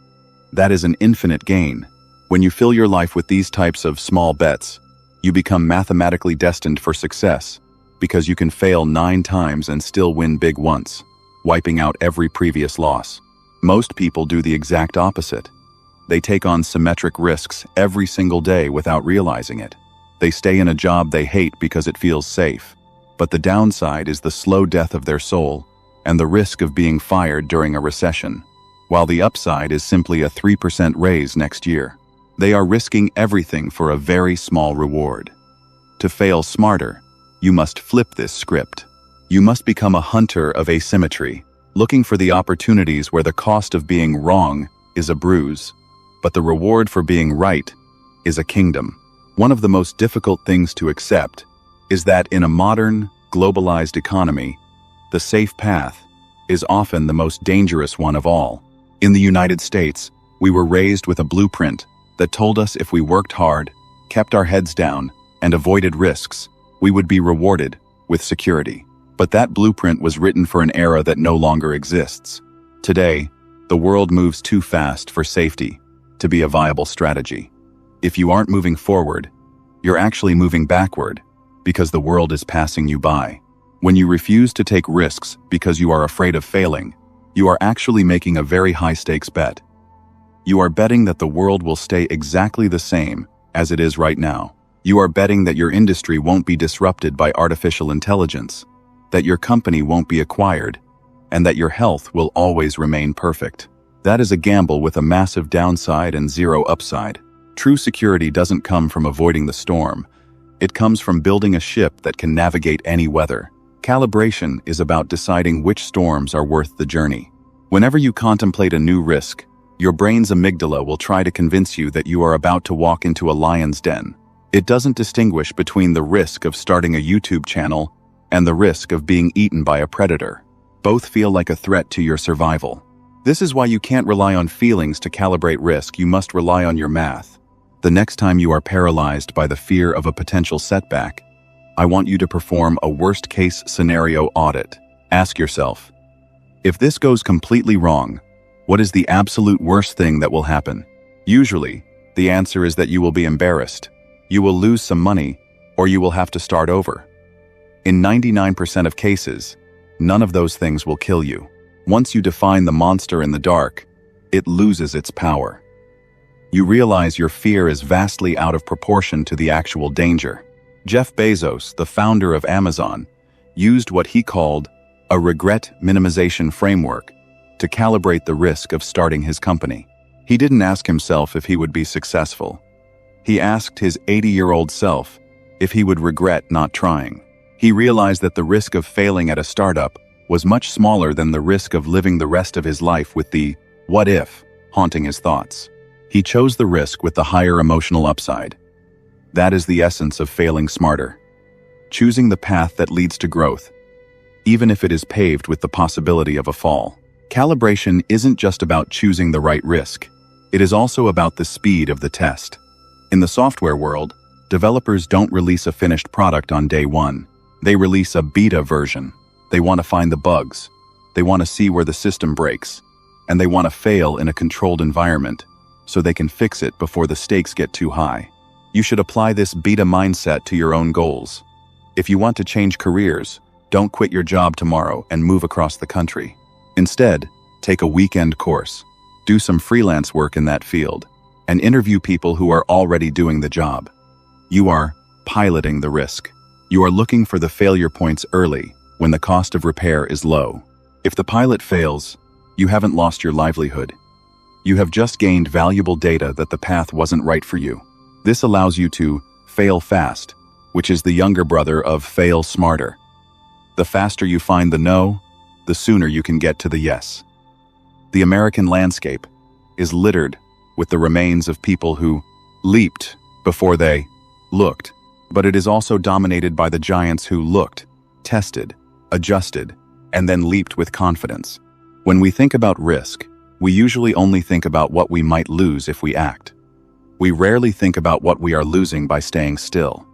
That is an infinite gain. When you fill your life with these types of small bets, you become mathematically destined for success because you can fail 9 times and still win big once, wiping out every previous loss. Most people do the exact opposite. They take on symmetric risks every single day without realizing it. They stay in a job they hate because it feels safe. But the downside is the slow death of their soul and the risk of being fired during a recession, while the upside is simply a 3% raise next year. They are risking everything for a very small reward. To fail smarter, you must flip this script. You must become a hunter of asymmetry, looking for the opportunities where the cost of being wrong is a bruise, but the reward for being right is a kingdom. One of the most difficult things to accept is that in a modern, globalized economy, the safe path is often the most dangerous one of all. In the United States, we were raised with a blueprint that told us if we worked hard, kept our heads down, and avoided risks, we would be rewarded with security. But that blueprint was written for an era that no longer exists. Today, the world moves too fast for safety to be a viable strategy. If you aren't moving forward, you're actually moving backward because the world is passing you by. When you refuse to take risks because you are afraid of failing, you are actually making a very high-stakes bet. You are betting that the world will stay exactly the same as it is right now. You are betting that your industry won't be disrupted by artificial intelligence, that your company won't be acquired, and that your health will always remain perfect. That is a gamble with a massive downside and zero upside. True security doesn't come from avoiding the storm. It comes from building a ship that can navigate any weather. Calibration is about deciding which storms are worth the journey. Whenever you contemplate a new risk, your brain's amygdala will try to convince you that you are about to walk into a lion's den. It doesn't distinguish between the risk of starting a YouTube channel and the risk of being eaten by a predator. Both feel like a threat to your survival. This is why you can't rely on feelings to calibrate risk. You must rely on your math. The next time you are paralyzed by the fear of a potential setback, I want you to perform a worst-case scenario audit. Ask yourself, if this goes completely wrong, what is the absolute worst thing that will happen? Usually, the answer is that you will be embarrassed, you will lose some money, or you will have to start over. In 99% of cases, none of those things will kill you. Once you define the monster in the dark, it loses its power. You realize your fear is vastly out of proportion to the actual danger. Jeff Bezos, the founder of Amazon, used what he called a regret minimization framework to calibrate the risk of starting his company. He didn't ask himself if he would be successful. He asked his 80-year-old self if he would regret not trying. He realized that the risk of failing at a startup was much smaller than the risk of living the rest of his life with the "what if" haunting his thoughts. He chose the risk with the higher emotional upside. That is the essence of failing smarter. Choosing the path that leads to growth, even if it is paved with the possibility of a fall. Calibration isn't just about choosing the right risk. It is also about the speed of the test. In the software world, developers don't release a finished product on day one. They release a beta version. They want to find the bugs. They want to see where the system breaks. And they want to fail in a controlled environment so they can fix it before the stakes get too high. You should apply this beta mindset to your own goals. If you want to change careers, don't quit your job tomorrow and move across the country. Instead, take a weekend course, do some freelance work in that field, and interview people who are already doing the job. You are piloting the risk. You are looking for the failure points early when the cost of repair is low. If the pilot fails, you haven't lost your livelihood. You have just gained valuable data that the path wasn't right for you. This allows you to fail fast, which is the younger brother of fail smarter. The faster you find the no, the sooner you can get to the yes. The American landscape is littered with the remains of people who leaped before they looked, but it is also dominated by the giants who looked, tested, adjusted, and then leaped with confidence. When we think about risk, we usually only think about what we might lose if we act. We rarely think about what we are losing by staying still.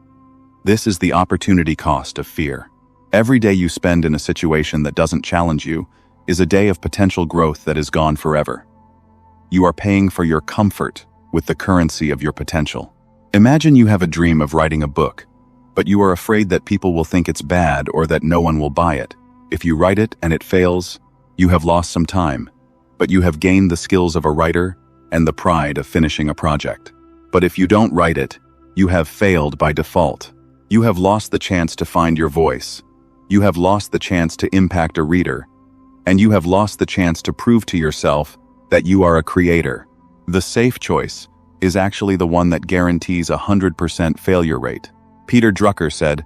This is the opportunity cost of fear. Every day you spend in a situation that doesn't challenge you is a day of potential growth that is gone forever. You are paying for your comfort with the currency of your potential. Imagine you have a dream of writing a book, but you are afraid that people will think it's bad or that no one will buy it. If you write it and it fails, you have lost some time, but you have gained the skills of a writer and the pride of finishing a project. But if you don't write it, you have failed by default. You have lost the chance to find your voice. You have lost the chance to impact a reader. And you have lost the chance to prove to yourself that you are a creator. The safe choice is actually the one that guarantees 100% failure rate. Peter Drucker said,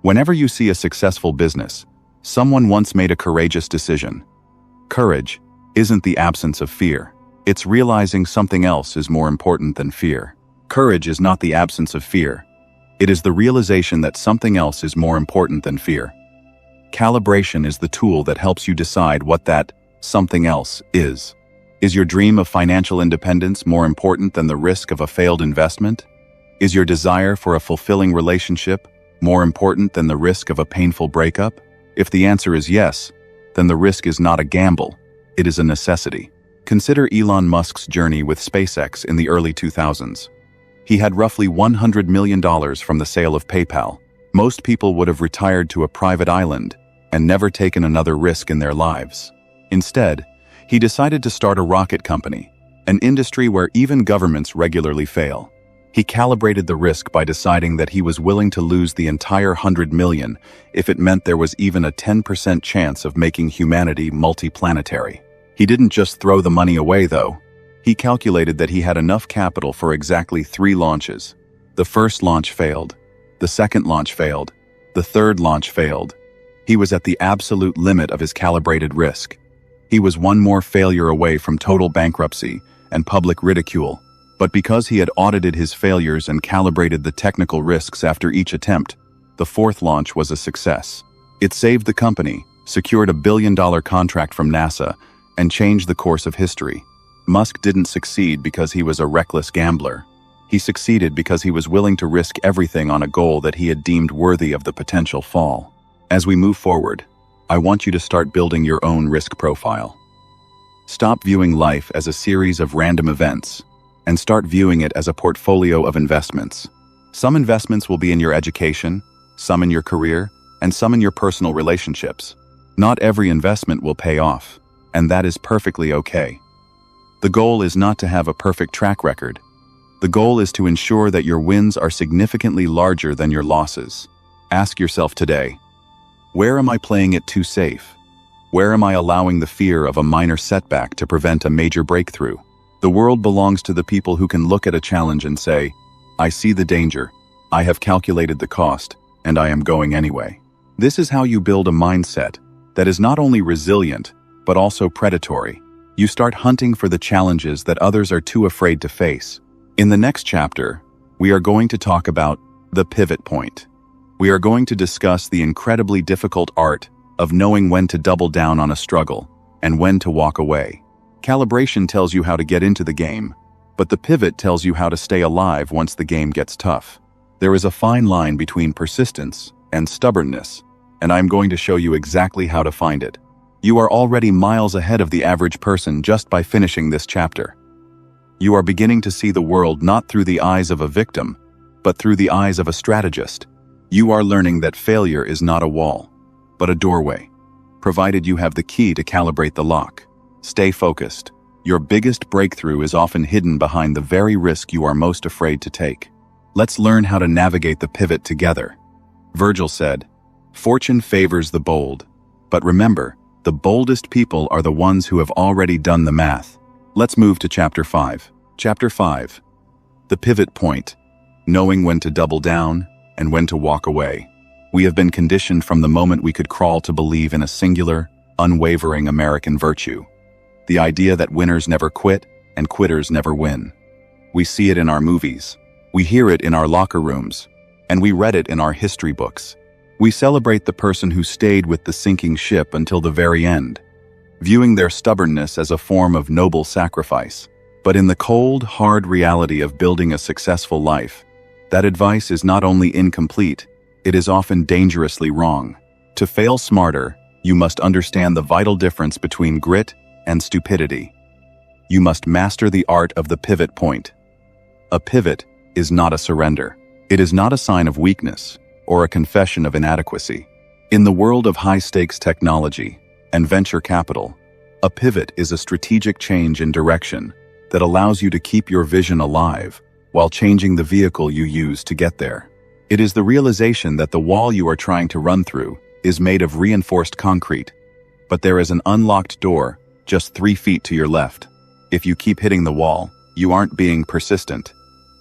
"Whenever you see a successful business, someone once made a courageous decision. Courage isn't the absence of fear. It's realizing something else is more important than fear. Courage is not the absence of fear. It is the realization that something else is more important than fear." Calibration is the tool that helps you decide what that something else is. Is your dream of financial independence more important than the risk of a failed investment? Is your desire for a fulfilling relationship more important than the risk of a painful breakup? If the answer is yes, then the risk is not a gamble, it is a necessity. Consider Elon Musk's journey with SpaceX in the early 2000s. He had roughly $100 million from the sale of PayPal. Most people would have retired to a private island and never taken another risk in their lives. Instead, he decided to start a rocket company, an industry where even governments regularly fail. He calibrated the risk by deciding that he was willing to lose the entire $100 million if it meant there was even a 10% chance of making humanity multiplanetary. He didn't just throw the money away, though. He calculated that he had enough capital for exactly 3 launches. The first launch failed. The second launch failed. The third launch failed. He was at the absolute limit of his calibrated risk. He was one more failure away from total bankruptcy and public ridicule. But because he had audited his failures and calibrated the technical risks after each attempt, the fourth launch was a success. It saved the company, secured a $1 billion contract from NASA, and changed the course of history. Musk didn't succeed because he was a reckless gambler. He succeeded because he was willing to risk everything on a goal that he had deemed worthy of the potential fall. As we move forward, I want you to start building your own risk profile. Stop viewing life as a series of random events, and start viewing it as a portfolio of investments. Some investments will be in your education, some in your career, and some in your personal relationships. Not every investment will pay off, and that is perfectly okay. The goal is not to have a perfect track record. The goal is to ensure that your wins are significantly larger than your losses. Ask yourself today, where am I playing it too safe? Where am I allowing the fear of a minor setback to prevent a major breakthrough? The world belongs to the people who can look at a challenge and say, I see the danger, I have calculated the cost, and I am going anyway. This is how you build a mindset that is not only resilient, but also predatory. You start hunting for the challenges that others are too afraid to face. In the next chapter, we are going to talk about the pivot point. We are going to discuss the incredibly difficult art of knowing when to double down on a struggle and when to walk away. Calibration tells you how to get into the game, but the pivot tells you how to stay alive once the game gets tough. There is a fine line between persistence and stubbornness, and I'm going to show you exactly how to find it. You are already miles ahead of the average person just by finishing this chapter. You are beginning to see the world not through the eyes of a victim, but through the eyes of a strategist. You are learning that failure is not a wall, but a doorway, provided you have the key to calibrate the lock. Stay focused. Your biggest breakthrough is often hidden behind the very risk you are most afraid to take. Let's learn how to navigate the pivot together. Virgil said, "Fortune favors the bold." But remember, the boldest people are the ones who have already done the math. Let's move to Chapter 5. Chapter 5. The Pivot Point. Knowing when to double down and when to walk away. We have been conditioned from the moment we could crawl to believe in a singular, unwavering American virtue. The idea that winners never quit and quitters never win. We see it in our movies, we hear it in our locker rooms, and we read it in our history books. We celebrate the person who stayed with the sinking ship until the very end, viewing their stubbornness as a form of noble sacrifice. But in the cold, hard reality of building a successful life, that advice is not only incomplete, it is often dangerously wrong. To fail smarter, you must understand the vital difference between grit and stupidity. You must master the art of the pivot point. A pivot is not a surrender. It is not a sign of weakness or a confession of inadequacy. In the world of high-stakes technology and venture capital, a pivot is a strategic change in direction that allows you to keep your vision alive while changing the vehicle you use to get there. It is the realization that the wall you are trying to run through is made of reinforced concrete, but there is an unlocked door just 3 feet to your left. If you keep hitting the wall, you aren't being persistent.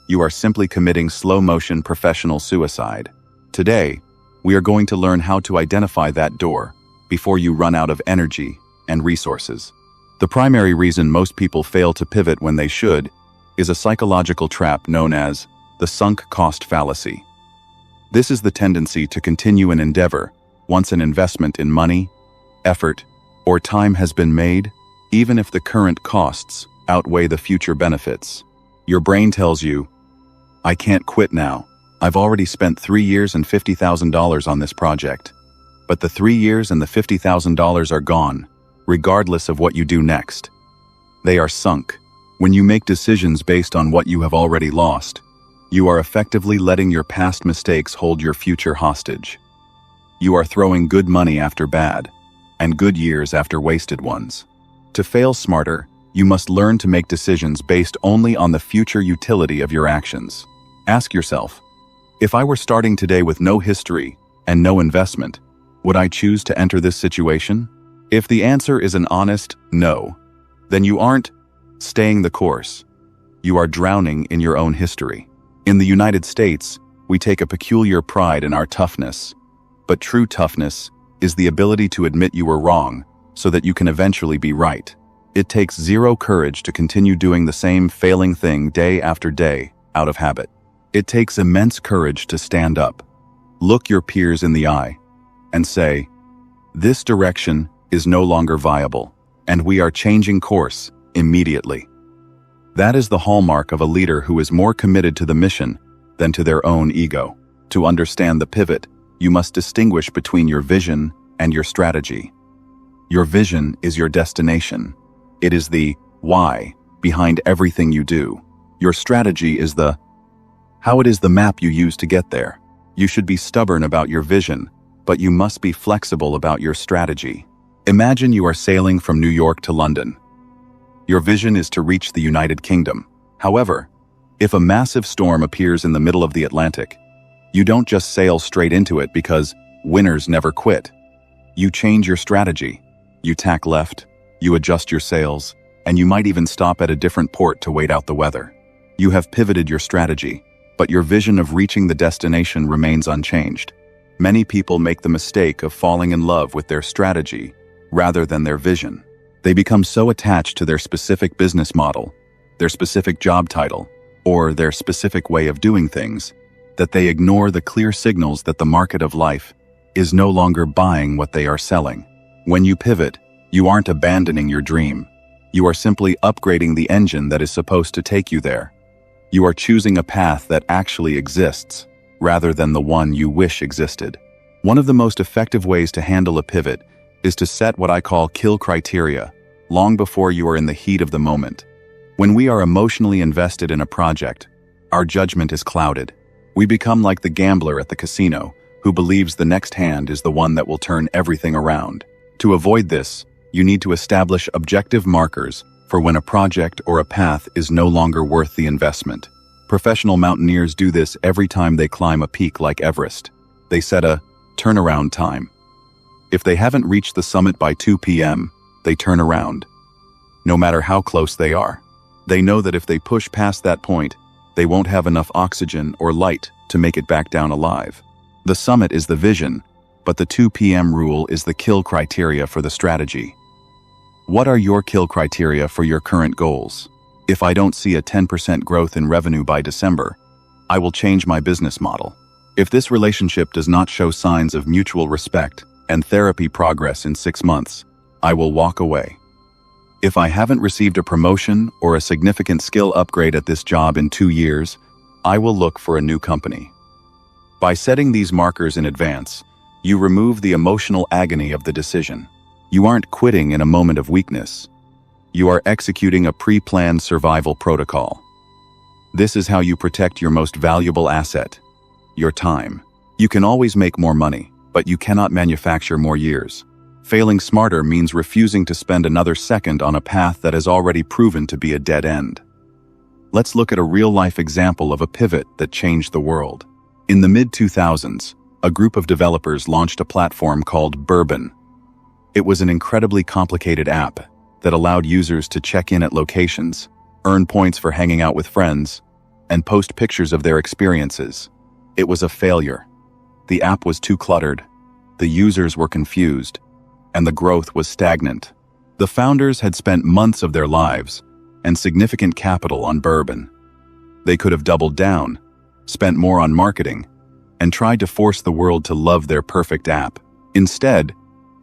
You are simply committing slow-motion professional suicide. Today, we are going to learn how to identify that door before you run out of energy and resources. The primary reason most people fail to pivot when they should is a psychological trap known as the sunk cost fallacy. This is the tendency to continue an endeavor Once an investment in money, effort, or time has been made, even if the current costs outweigh the future benefits, your brain tells you, I can't quit now. I've already spent 3 years and $50,000 on this project. But the 3 years and the $50,000 are gone, regardless of what you do next. They are sunk. When you make decisions based on what you have already lost, you are effectively letting your past mistakes hold your future hostage. You are throwing good money after bad, and good years after wasted ones. To fail smarter, you must learn to make decisions based only on the future utility of your actions. Ask yourself, if I were starting today with no history and no investment, would I choose to enter this situation? If the answer is an honest no, then you aren't staying the course. You are drowning in your own history. In the United States, we take a peculiar pride in our toughness. But true toughness is the ability to admit you were wrong so that you can eventually be right. It takes zero courage to continue doing the same failing thing day after day out of habit. It takes immense courage to stand up, look your peers in the eye, and say, this direction is no longer viable, and we are changing course immediately. That is the hallmark of a leader who is more committed to the mission than to their own ego. To understand the pivot, you must distinguish between your vision and your strategy. Your vision is your destination. It is the why behind everything you do. Your strategy is the how. It is the map you use to get there. You should be stubborn about your vision, but you must be flexible about your strategy. Imagine you are sailing from New York to London. Your vision is to reach the United Kingdom. However, if a massive storm appears in the middle of the Atlantic, you don't just sail straight into it because winners never quit. You change your strategy. You tack left, you adjust your sails, and you might even stop at a different port to wait out the weather. You have pivoted your strategy, but your vision of reaching the destination remains unchanged. Many people make the mistake of falling in love with their strategy rather than their vision. They become so attached to their specific business model, their specific job title, or their specific way of doing things, that they ignore the clear signals that the market of life is no longer buying what they are selling. When you pivot, you aren't abandoning your dream. You are simply upgrading the engine that is supposed to take you there. You are choosing a path that actually exists, rather than the one you wish existed. One of the most effective ways to handle a pivot is to set what I call kill criteria, long before you are in the heat of the moment. When we are emotionally invested in a project, our judgment is clouded. We become like the gambler at the casino, who believes the next hand is the one that will turn everything around. To avoid this, you need to establish objective markers for when a project or a path is no longer worth the investment. Professional mountaineers do this every time they climb a peak like Everest. They set a turnaround time. If they haven't reached the summit by 2 p.m., they turn around. No matter how close they are. They know that if they push past that point, they won't have enough oxygen or light to make it back down alive. The summit is the vision, but the 2 p.m. rule is the kill criteria for the strategy. What are your kill criteria for your current goals? If I don't see a 10% growth in revenue by December, I will change my business model. If this relationship does not show signs of mutual respect and therapy progress in 6 months, I will walk away. If I haven't received a promotion or a significant skill upgrade at this job in 2 years, I will look for a new company. By setting these markers in advance, you remove the emotional agony of the decision. You aren't quitting in a moment of weakness. You are executing a pre-planned survival protocol. This is how you protect your most valuable asset, your time. You can always make more money, but you cannot manufacture more years. Failing smarter means refusing to spend another second on a path that has already proven to be a dead end. Let's look at a real-life example of a pivot that changed the world. In the mid-2000s, a group of developers launched a platform called Bourbon. It was an incredibly complicated app that allowed users to check in at locations, earn points for hanging out with friends, and post pictures of their experiences. It was a failure. The app was too cluttered, the users were confused, and the growth was stagnant. The founders had spent months of their lives and significant capital on Bourbon. They could have doubled down, spent more on marketing, and tried to force the world to love their perfect app. Instead,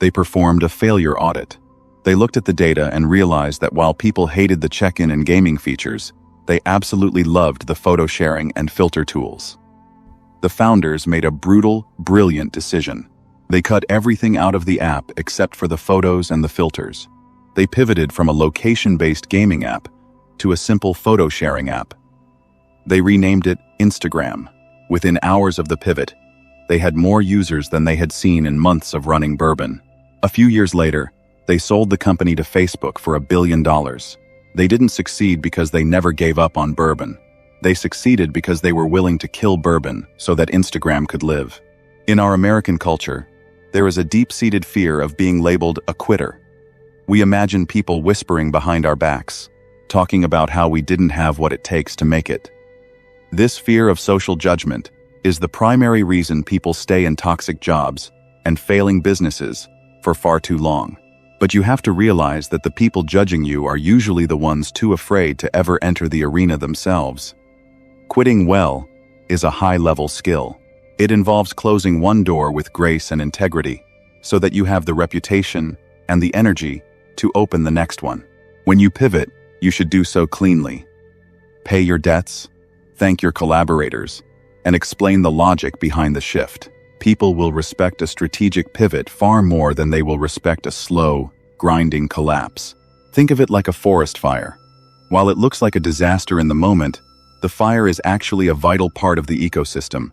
they performed a failure audit. They looked at the data and realized that while people hated the check-in and gaming features, they absolutely loved the photo sharing and filter tools. The founders made a brutal, brilliant decision. They cut everything out of the app except for the photos and the filters. They pivoted from a location-based gaming app to a simple photo sharing app. They renamed it Instagram. Within hours of the pivot, they had more users than they had seen in months of running bourbon. A few years later, they sold the company to Facebook for $1 billion. They didn't succeed because they never gave up on bourbon. They succeeded because they were willing to kill bourbon so that Instagram could live. In our American culture, there is a deep-seated fear of being labeled a quitter. We imagine people whispering behind our backs, talking about how we didn't have what it takes to make it. This fear of social judgment is the primary reason people stay in toxic jobs and failing businesses for far too long. But you have to realize that the people judging you are usually the ones too afraid to ever enter the arena themselves. Quitting well is a high-level skill. It involves closing one door with grace and integrity so that you have the reputation and the energy to open the next one. When you pivot, you should do so cleanly. Pay your debts, thank your collaborators, and explain the logic behind the shift. People will respect a strategic pivot far more than they will respect a slow, grinding collapse. Think of it like a forest fire. While it looks like a disaster in the moment, the fire is actually a vital part of the ecosystem.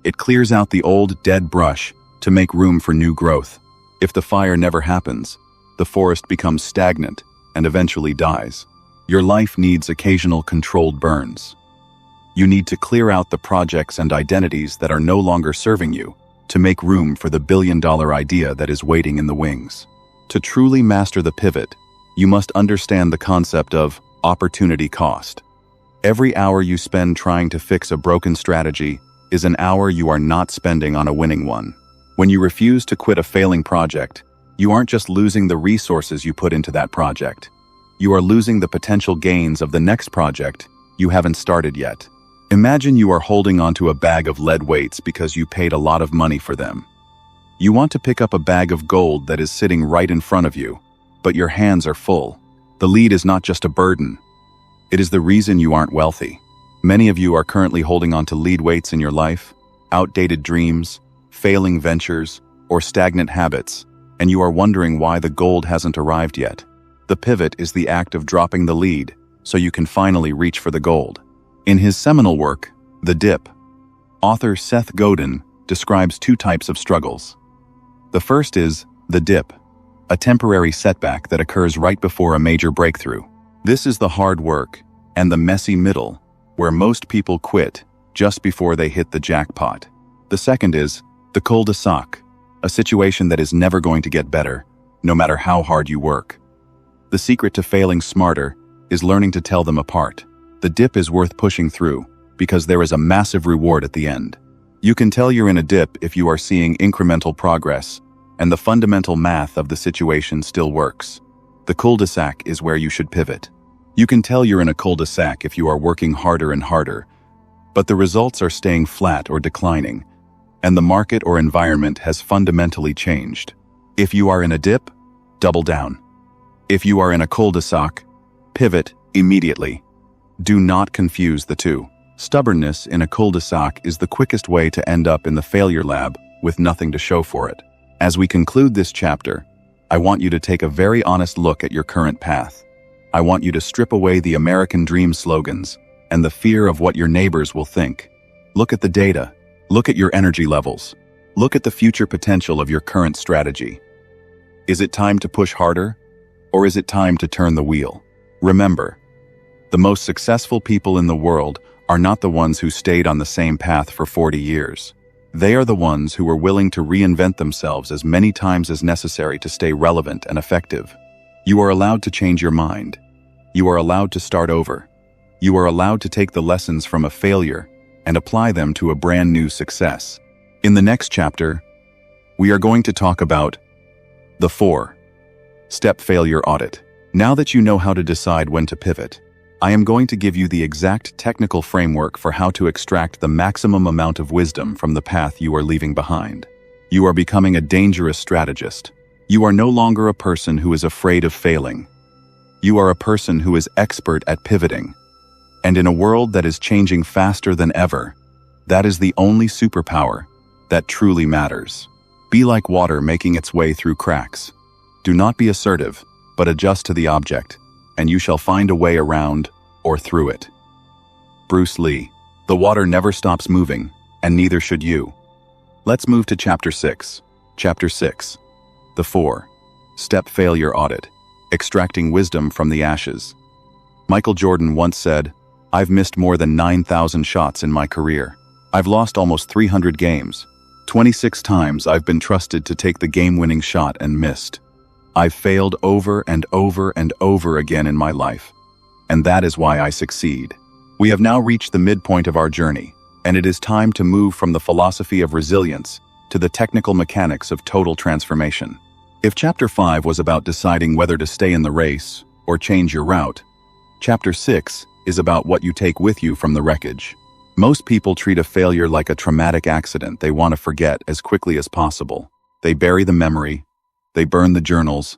It clears out the old, dead brush to make room for new growth. If the fire never happens, the forest becomes stagnant and eventually dies. Your life needs occasional controlled burns. You need to clear out the projects and identities that are no longer serving you to make room for the billion-dollar idea that is waiting in the wings. To truly master the pivot, you must understand the concept of opportunity cost. Every hour you spend trying to fix a broken strategy is an hour you are not spending on a winning one. When you refuse to quit a failing project, you aren't just losing the resources you put into that project. You are losing the potential gains of the next project you haven't started yet. Imagine you are holding onto a bag of lead weights because you paid a lot of money for them. You want to pick up a bag of gold that is sitting right in front of you, but your hands are full. The lead is not just a burden. It is the reason you aren't wealthy. Many of you are currently holding on to lead weights in your life, outdated dreams, failing ventures, or stagnant habits, and you are wondering why the gold hasn't arrived yet. The pivot is the act of dropping the lead so you can finally reach for the gold. In his seminal work, The Dip, author Seth Godin describes two types of struggles. The first is the dip, a temporary setback that occurs right before a major breakthrough. This is the hard work and the messy middle, where most people quit just before they hit the jackpot. The second is the cul-de-sac, a situation that is never going to get better, no matter how hard you work. The secret to failing smarter is learning to tell them apart. The dip is worth pushing through because there is a massive reward at the end. You can tell you're in a dip if you are seeing incremental progress and the fundamental math of the situation still works. The cul-de-sac is where you should pivot. You can tell you're in a cul-de-sac if you are working harder and harder, but the results are staying flat or declining, and the market or environment has fundamentally changed. If you are in a dip, double down. If you are in a cul-de-sac, pivot immediately. Do not confuse the two. Stubbornness in a cul-de-sac is the quickest way to end up in the failure lab with nothing to show for it. As we conclude this chapter, I want you to take a very honest look at your current path. I want you to strip away the American dream slogans and the fear of what your neighbors will think. Look at the data. Look at your energy levels. Look at the future potential of your current strategy. Is it time to push harder, or is it time to turn the wheel? Remember, the most successful people in the world are not the ones who stayed on the same path for 40 years. They are the ones who were willing to reinvent themselves as many times as necessary to stay relevant and effective. You are allowed to change your mind. You are allowed to start over. You are allowed to take the lessons from a failure and apply them to a brand new success. In the next chapter, we are going to talk about the 4-step failure audit. Now that you know how to decide when to pivot, I am going to give you the exact technical framework for how to extract the maximum amount of wisdom from the path you are leaving behind. You are becoming a dangerous strategist. You are no longer a person who is afraid of failing. You are a person who is expert at pivoting. And in a world that is changing faster than ever, that is the only superpower that truly matters. Be like water making its way through cracks. Do not be assertive, but adjust to the object, and you shall find a way around or through it. Bruce Lee. The water never stops moving, and neither should you. Let's move to Chapter 6. Chapter 6. The 4-Step Failure Audit. Extracting Wisdom from the Ashes. Michael Jordan once said, "I've missed more than 9,000 shots in my career. I've lost almost 300 games. 26 times I've been trusted to take the game-winning shot and missed. I've failed over and over and over again in my life. And that is why I succeed." We have now reached the midpoint of our journey, and it is time to move from the philosophy of resilience to the technical mechanics of total transformation. If Chapter 5 was about deciding whether to stay in the race or change your route, Chapter 6 is about what you take with you from the wreckage. Most people treat a failure like a traumatic accident they want to forget as quickly as possible. They bury the memory, they burn the journals,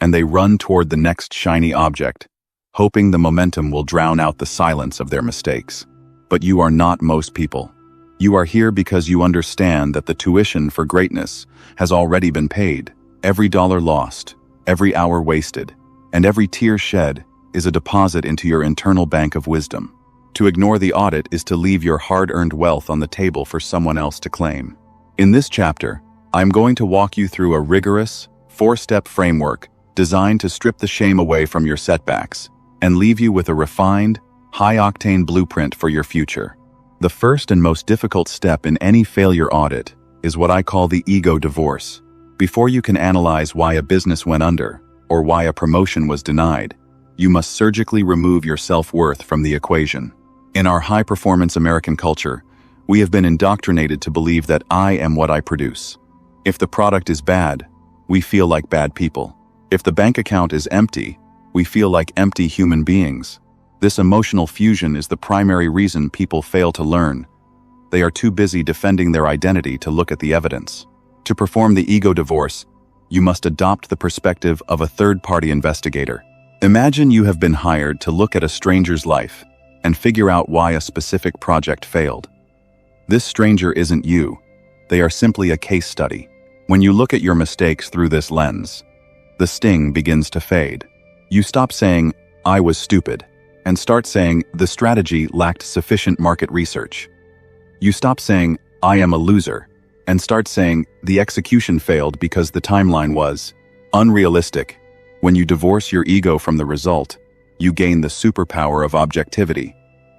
and they run toward the next shiny object, hoping the momentum will drown out the silence of their mistakes. But you are not most people. You are here because you understand that the tuition for greatness has already been paid. Every dollar lost, every hour wasted, and every tear shed is a deposit into your internal bank of wisdom. To ignore the audit is to leave your hard-earned wealth on the table for someone else to claim. In this chapter, I'm going to walk you through a rigorous, 4-step framework designed to strip the shame away from your setbacks and leave you with a refined, high-octane blueprint for your future. The first and most difficult step in any failure audit is what I call the ego divorce. Before you can analyze why a business went under or why a promotion was denied, you must surgically remove your self-worth from the equation. In our high-performance American culture, we have been indoctrinated to believe that I am what I produce. If the product is bad, we feel like bad people. If the bank account is empty, we feel like empty human beings. This emotional fusion is the primary reason people fail to learn. They are too busy defending their identity to look at the evidence. To perform the ego divorce, you must adopt the perspective of a third-party investigator. Imagine you have been hired to look at a stranger's life and figure out why a specific project failed. This stranger isn't you. They are simply a case study. When you look at your mistakes through this lens, the sting begins to fade. You stop saying, "I was stupid," and start saying, "The strategy lacked sufficient market research." You stop saying, "I am a loser," and start saying, "The execution failed because the timeline was unrealistic." When you divorce your ego from the result, you gain the superpower of objectivity.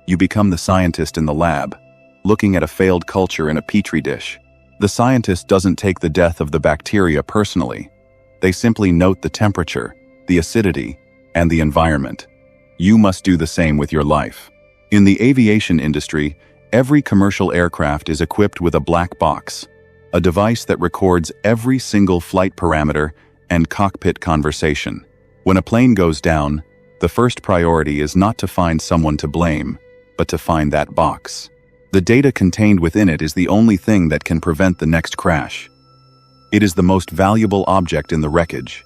You become the scientist in the lab, looking at a failed culture in a petri dish. The scientist doesn't take the death of the bacteria personally. They simply note the temperature, the acidity, and the environment. You must do the same with your life. In the aviation industry, every commercial aircraft is equipped with a black box, a device that records every single flight parameter and cockpit conversation. When a plane goes down, the first priority is not to find someone to blame, but to find that box. The data contained within it is the only thing that can prevent the next crash. It is the most valuable object in the wreckage.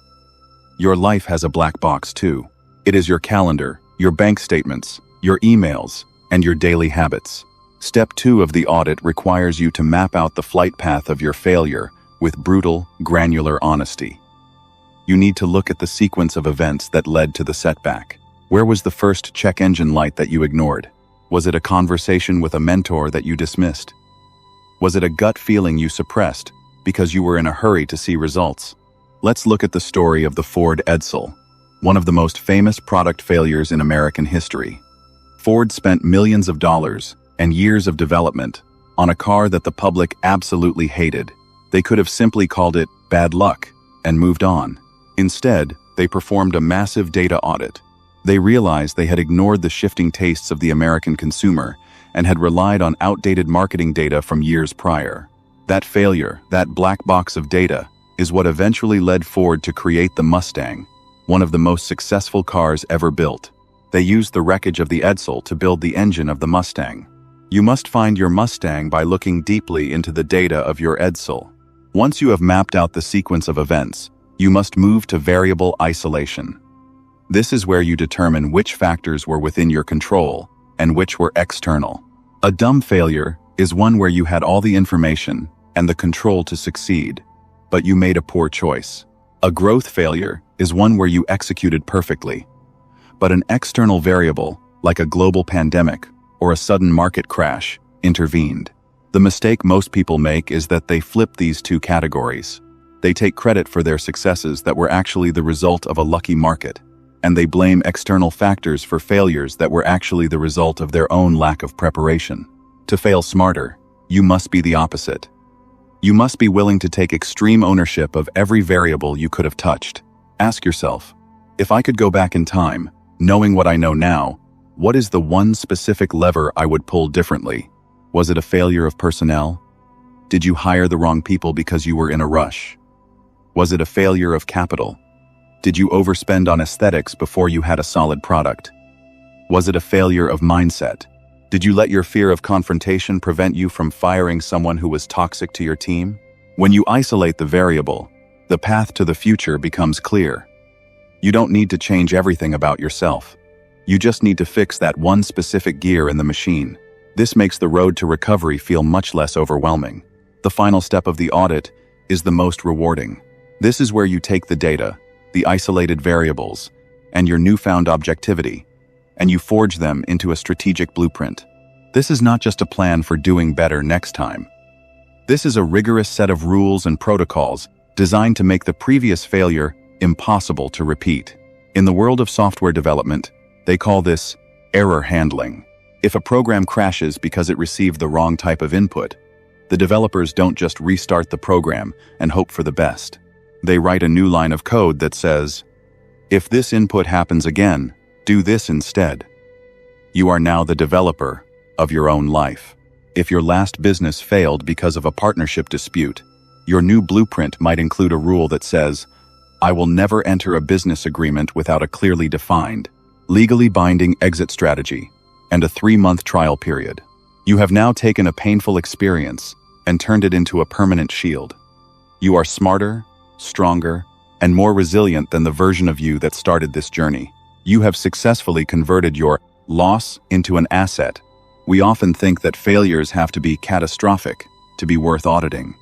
Your life has a black box too. It is your calendar, your bank statements, your emails, and your daily habits. Step 2 of the audit requires you to map out the flight path of your failure with brutal, granular honesty. You need to look at the sequence of events that led to the setback. Where was the first check engine light that you ignored? Was it a conversation with a mentor that you dismissed? Was it a gut feeling you suppressed because you were in a hurry to see results? Let's look at the story of the Ford Edsel, one of the most famous product failures in American history. Ford spent millions of dollars and years of development on a car that the public absolutely hated. They could have simply called it bad luck and moved on. Instead, they performed a massive data audit. They realized they had ignored the shifting tastes of the American consumer and had relied on outdated marketing data from years prior. That failure, that black box of data, is what eventually led Ford to create the Mustang, one of the most successful cars ever built. They used the wreckage of the Edsel to build the engine of the Mustang. You must find your Mustang by looking deeply into the data of your Edsel. Once you have mapped out the sequence of events, you must move to variable isolation. This is where you determine which factors were within your control and which were external. A dumb failure is one where you had all the information and the control to succeed, but you made a poor choice. A growth failure is one where you executed perfectly, but an external variable, like a global pandemic or a sudden market crash, intervened. The mistake most people make is that they flip these two categories. They take credit for their successes that were actually the result of a lucky market, and they blame external factors for failures that were actually the result of their own lack of preparation. To fail smarter, you must be the opposite. You must be willing to take extreme ownership of every variable you could have touched. Ask yourself, if I could go back in time, knowing what I know now, what is the one specific lever I would pull differently? Was it a failure of personnel? Did you hire the wrong people because you were in a rush? Was it a failure of capital? Did you overspend on aesthetics before you had a solid product? Was it a failure of mindset? Did you let your fear of confrontation prevent you from firing someone who was toxic to your team? When you isolate the variable, the path to the future becomes clear. You don't need to change everything about yourself. You just need to fix that one specific gear in the machine. This makes the road to recovery feel much less overwhelming. The final step of the audit is the most rewarding. This is where you take the data, the isolated variables, and your newfound objectivity, and you forge them into a strategic blueprint. This is not just a plan for doing better next time. This is a rigorous set of rules and protocols designed to make the previous failure impossible to repeat. In the world of software development, they call this error handling. If a program crashes because it received the wrong type of input, the developers don't just restart the program and hope for the best. They write a new line of code that says, if this input happens again, do this instead. You are now the developer of your own life. If your last business failed because of a partnership dispute, your new blueprint might include a rule that says, I will never enter a business agreement without a clearly defined, legally binding exit strategy and a 3-month trial period. You have now taken a painful experience and turned it into a permanent shield. You are smarter, stronger, and more resilient than the version of you that started this journey. You have successfully converted your loss into an asset. We often think that failures have to be catastrophic to be worth auditing.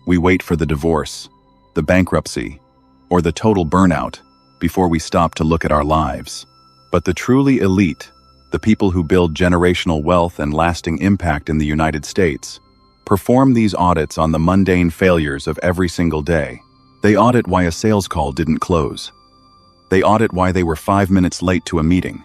We wait for the divorce, the bankruptcy, or the total burnout before we stop to look at our lives. But the truly elite, the people who build generational wealth and lasting impact in the United States, perform these audits on the mundane failures of every single day. They audit why a sales call didn't close. They audit why they were 5 minutes late to a meeting.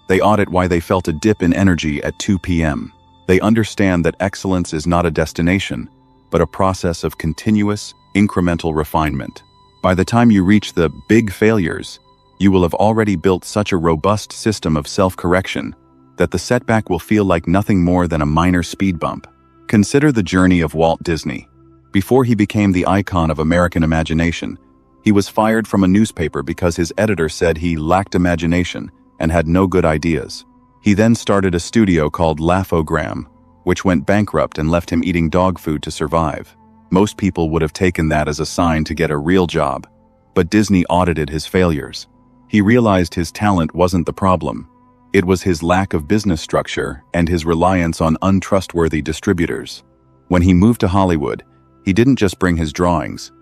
They audit why they felt a dip in energy at 2 p.m. They understand that excellence is not a destination, but a process of continuous, incremental refinement. By the time you reach the big failures, you will have already built such a robust system of self-correction that the setback will feel like nothing more than a minor speed bump. Consider the journey of Walt Disney. Before he became the icon of American imagination, he was fired from a newspaper because his editor said he lacked imagination and had no good ideas. He then started a studio called Laugh-O-Gram, which went bankrupt and left him eating dog food to survive. Most people would have taken that as a sign to get a real job, but Disney audited his failures. He realized his talent wasn't the problem. It was his lack of business structure and his reliance on untrustworthy distributors. When he moved to Hollywood, he didn't just bring his drawings.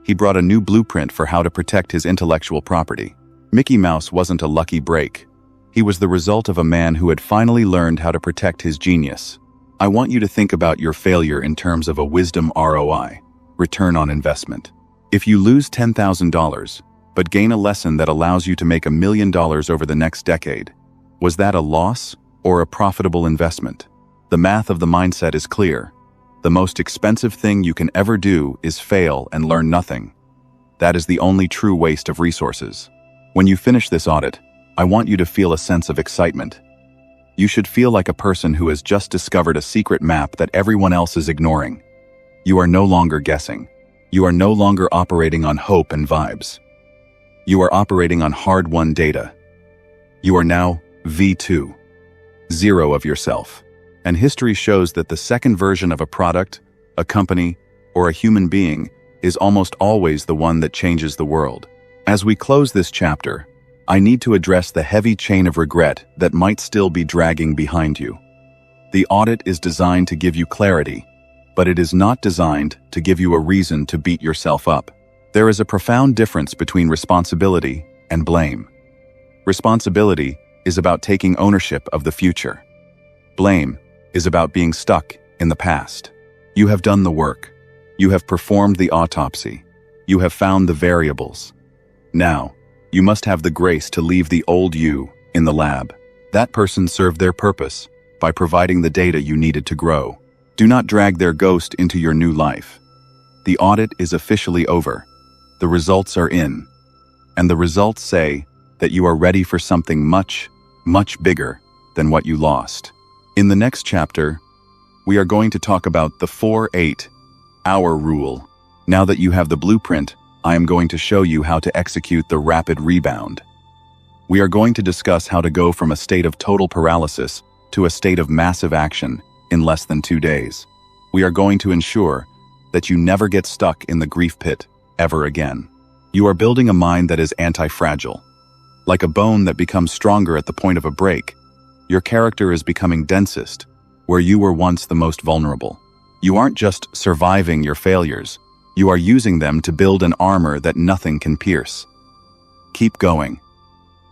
He brought a new blueprint for how to protect his intellectual property. Mickey Mouse wasn't a lucky break. He was the result of a man who had finally learned how to protect his genius. I want you to think about your failure in terms of a wisdom ROI, return on investment. If you lose $10,000, but gain a lesson that allows you to make $1 million over the next decade, was that a loss or a profitable investment? The math of the mindset is clear. The most expensive thing you can ever do is fail and learn nothing. That is the only true waste of resources. When you finish this audit, I want you to feel a sense of excitement. You should feel like a person who has just discovered a secret map that everyone else is ignoring. You are no longer guessing. You are no longer operating on hope and vibes. You are operating on hard-won data. You are now V2, zero of yourself. And history shows that the second version of a product, a company, or a human being is almost always the one that changes the world. As we close this chapter, I need to address the heavy chain of regret that might still be dragging behind you. The audit is designed to give you clarity, but it is not designed to give you a reason to beat yourself up. There is a profound difference between responsibility and blame. Responsibility is about taking ownership of the future. Blame is about being stuck in the past. You have done the work. You have performed the autopsy. You have found the variables. Now, you must have the grace to leave the old you in the lab. That person served their purpose by providing the data you needed to grow. Do not drag their ghost into your new life. The audit is officially over. The results are in. And the results say that you are ready for something much, much bigger than what you lost. In the next chapter, we are going to talk about the 4-8-hour rule. Now that you have the blueprint, I am going to show you how to execute the rapid rebound. We are going to discuss how to go from a state of total paralysis to a state of massive action in less than 2 days. We are going to ensure that you never get stuck in the grief pit ever again. You are building a mind that is anti-fragile. Like a bone that becomes stronger at the point of a break, your character is becoming densest, where you were once the most vulnerable. You aren't just surviving your failures, you are using them to build an armor that nothing can pierce. Keep going.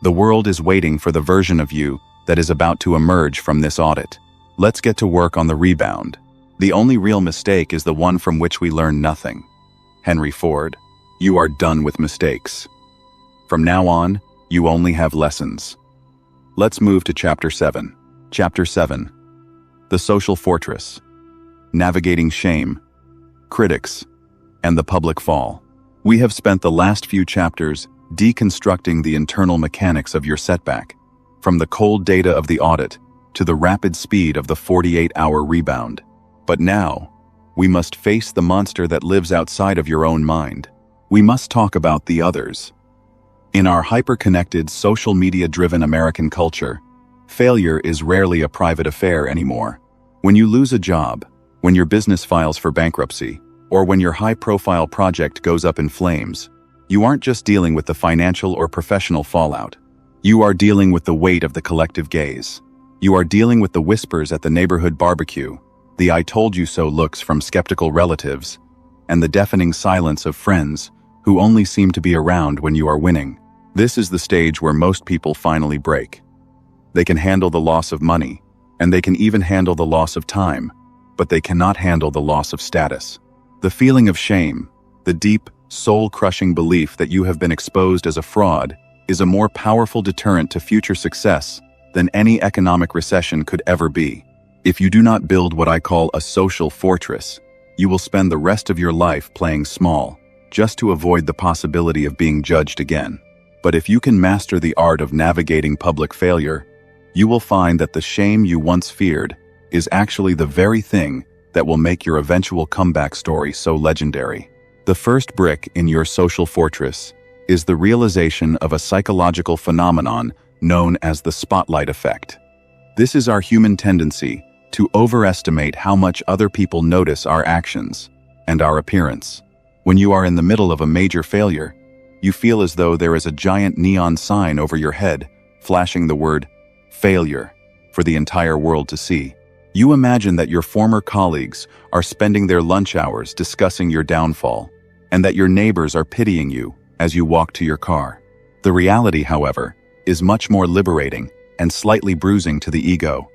The world is waiting for the version of you that is about to emerge from this audit. Let's get to work on the rebound. The only real mistake is the one from which we learn nothing. Henry Ford, you are done with mistakes. From now on, you only have lessons. Let's move to Chapter 7. Chapter 7. The Social Fortress. Navigating shame, critics, and the public fall. We have spent the last few chapters deconstructing the internal mechanics of your setback, from the cold data of the audit to the rapid speed of the 48-hour rebound. But now, we must face the monster that lives outside of your own mind. We must talk about the others. In our hyper-connected, social media-driven American culture, failure is rarely a private affair anymore. When you lose a job, when your business files for bankruptcy, or when your high-profile project goes up in flames, you aren't just dealing with the financial or professional fallout. You are dealing with the weight of the collective gaze. You are dealing with the whispers at the neighborhood barbecue, the "I told you so" looks from skeptical relatives, and the deafening silence of friends who only seem to be around when you are winning. This is the stage where most people finally break. They can handle the loss of money, and they can even handle the loss of time, but they cannot handle the loss of status. The feeling of shame, the deep, soul-crushing belief that you have been exposed as a fraud, is a more powerful deterrent to future success than any economic recession could ever be. If you do not build what I call a social fortress, you will spend the rest of your life playing small, just to avoid the possibility of being judged again. But if you can master the art of navigating public failure, you will find that the shame you once feared is actually the very thing that will make your eventual comeback story so legendary. The first brick in your social fortress is the realization of a psychological phenomenon known as the spotlight effect. This is our human tendency to overestimate how much other people notice our actions and our appearance. When you are in the middle of a major failure, you feel as though there is a giant neon sign over your head, flashing the word failure for the entire world to see. You imagine that your former colleagues are spending their lunch hours discussing your downfall, and that your neighbors are pitying you as you walk to your car. The reality, however, is much more liberating and slightly bruising to the ego.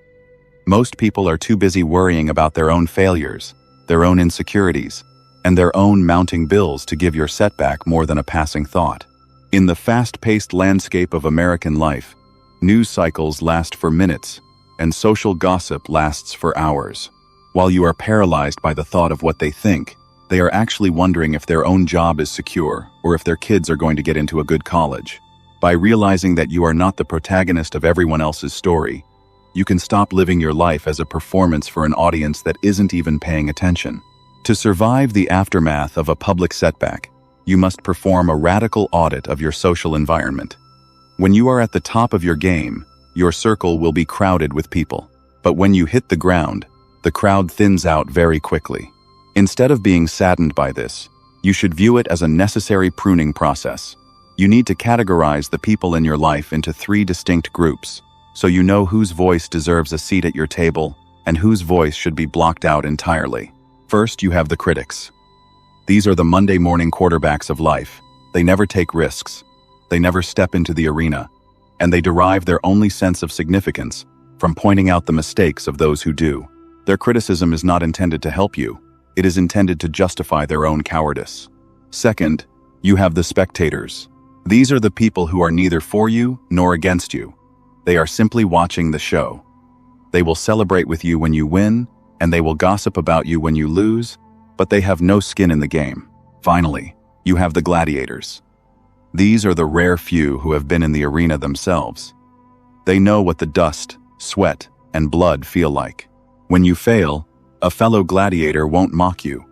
Most people are too busy worrying about their own failures, their own insecurities, and their own mounting bills to give your setback more than a passing thought. In the fast-paced landscape of American life, news cycles last for minutes, and social gossip lasts for hours. While you are paralyzed by the thought of what they think, they are actually wondering if their own job is secure or if their kids are going to get into a good college. By realizing that you are not the protagonist of everyone else's story, you can stop living your life as a performance for an audience that isn't even paying attention. To survive the aftermath of a public setback, you must perform a radical audit of your social environment. When you are at the top of your game, your circle will be crowded with people. But when you hit the ground, the crowd thins out very quickly. Instead of being saddened by this, you should view it as a necessary pruning process. You need to categorize the people in your life into 3 distinct groups, so you know whose voice deserves a seat at your table and whose voice should be blocked out entirely. First, you have the critics. These are the Monday morning quarterbacks of life. They never take risks. They never step into the arena, and they derive their only sense of significance from pointing out the mistakes of those who do. Their criticism is not intended to help you. It is intended to justify their own cowardice. Second, you have the spectators. These are the people who are neither for you nor against you. They are simply watching the show. They will celebrate with you when you win, and they will gossip about you when you lose, but they have no skin in the game. Finally, you have the gladiators. These are the rare few who have been in the arena themselves. They know what the dust, sweat, and blood feel like. When you fail, a fellow gladiator won't mock you.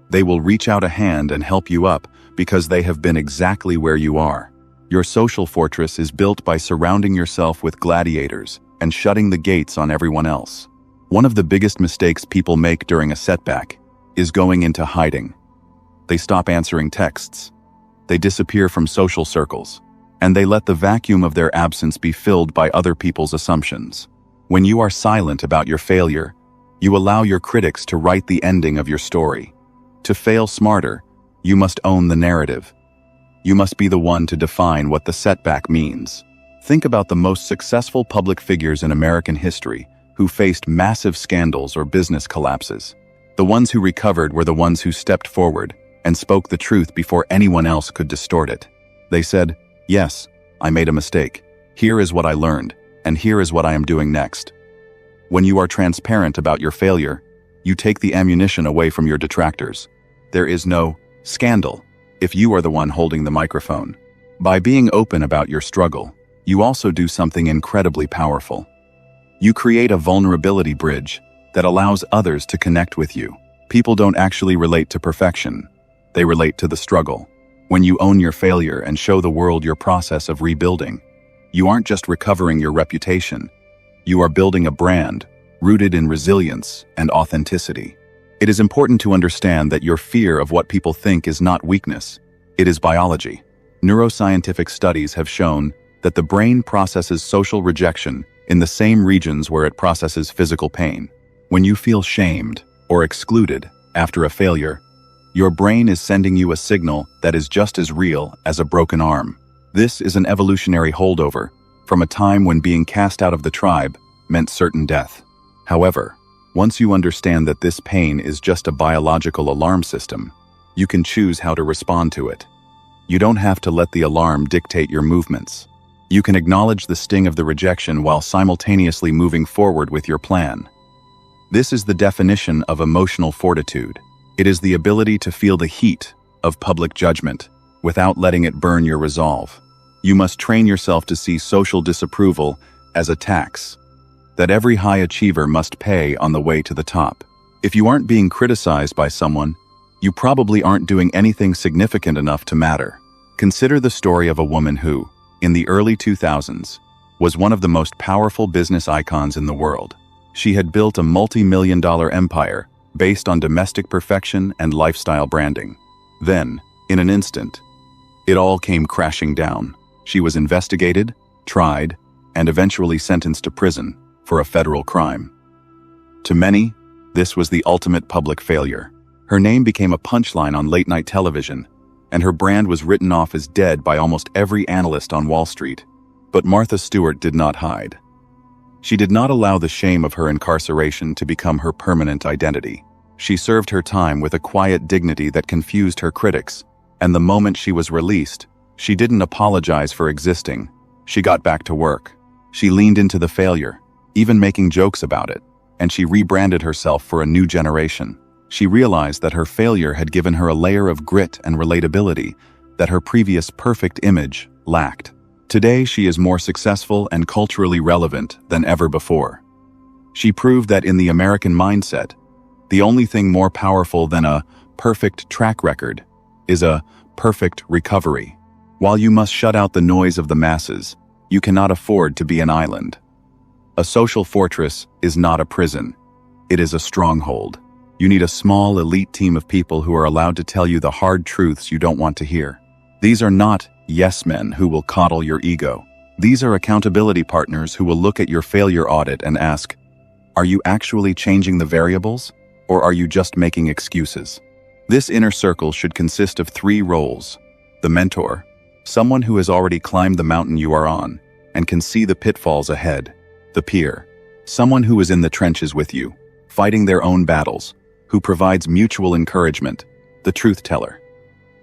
They will reach out a hand and help you up because they have been exactly where you are. Your social fortress is built by surrounding yourself with gladiators and shutting the gates on everyone else. One of the biggest mistakes people make during a setback is going into hiding. They stop answering texts. They disappear from social circles, and they let the vacuum of their absence be filled by other people's assumptions. When you are silent about your failure, you allow your critics to write the ending of your story. To fail smarter, you must own the narrative. You must be the one to define what the setback means. Think about the most successful public figures in American history who faced massive scandals or business collapses. The ones who recovered were the ones who stepped forward and spoke the truth before anyone else could distort it. They said, "Yes, I made a mistake. Here is what I learned, and here is what I am doing next." When you are transparent about your failure, you take the ammunition away from your detractors. There is no scandal if you are the one holding the microphone. By being open about your struggle, you also do something incredibly powerful. You create a vulnerability bridge that allows others to connect with you. People don't actually relate to perfection. They relate to the struggle. When you own your failure and show the world your process of rebuilding, you aren't just recovering your reputation. You are building a brand rooted in resilience and authenticity. It is important to understand that your fear of what people think is not weakness. It is biology. Neuroscientific studies have shown that the brain processes social rejection in the same regions where it processes physical pain. When you feel shamed or excluded after a failure, your brain is sending you a signal that is just as real as a broken arm. This is an evolutionary holdover from a time when being cast out of the tribe meant certain death. However, once you understand that this pain is just a biological alarm system, you can choose how to respond to it. You don't have to let the alarm dictate your movements. You can acknowledge the sting of the rejection while simultaneously moving forward with your plan. This is the definition of emotional fortitude. It is the ability to feel the heat of public judgment without letting it burn your resolve. You must train yourself to see social disapproval as a tax that every high achiever must pay on the way to the top. If you aren't being criticized by someone, you probably aren't doing anything significant enough to matter. Consider the story of a woman who, in the early 2000s, was one of the most powerful business icons in the world. She had built a multi-million-dollar empire based on domestic perfection and lifestyle branding. Then, in an instant, it all came crashing down. She was investigated, tried, and eventually sentenced to prison for a federal crime. To many, this was the ultimate public failure. Her name became a punchline on late-night television, and her brand was written off as dead by almost every analyst on Wall Street. But Martha Stewart did not hide. She did not allow the shame of her incarceration to become her permanent identity. She served her time with a quiet dignity that confused her critics, and the moment she was released, she didn't apologize for existing. She got back to work. She leaned into the failure, even making jokes about it, and she rebranded herself for a new generation. She realized that her failure had given her a layer of grit and relatability that her previous perfect image lacked. Today, she is more successful and culturally relevant than ever before. She proved that in the American mindset, the only thing more powerful than a perfect track record is a perfect recovery. While you must shut out the noise of the masses, you cannot afford to be an island. A social fortress is not a prison. It is a stronghold. You need a small, elite team of people who are allowed to tell you the hard truths you don't want to hear. These are not yes men who will coddle your ego. These are accountability partners who will look at your failure audit and ask, are you actually changing the variables, or are you just making excuses? This inner circle should consist of 3 roles. The mentor, someone who has already climbed the mountain you are on and can see the pitfalls ahead. The peer, someone who is in the trenches with you, fighting their own battles, who provides mutual encouragement. The truth teller,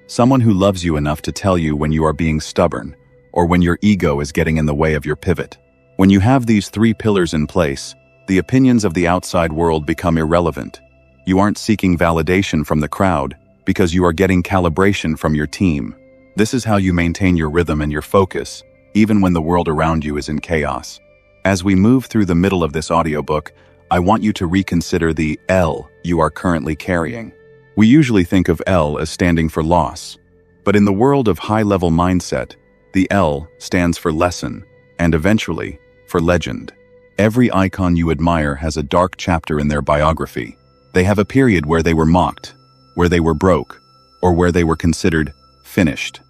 someone who loves you enough to tell you when you are being stubborn or when your ego is getting in the way of your pivot. When you have these 3 pillars in place, the opinions of the outside world become irrelevant. You aren't seeking validation from the crowd because you are getting calibration from your team. This is how you maintain your rhythm and your focus, even when the world around you is in chaos. As we move through the middle of this audiobook, I want you to reconsider the L you are currently carrying. We usually think of L as standing for loss, but in the world of high-level mindset, the L stands for lesson, and eventually, for legend. Every icon you admire has a dark chapter in their biography. They have a period where they were mocked, where they were broke, or where they were considered finished.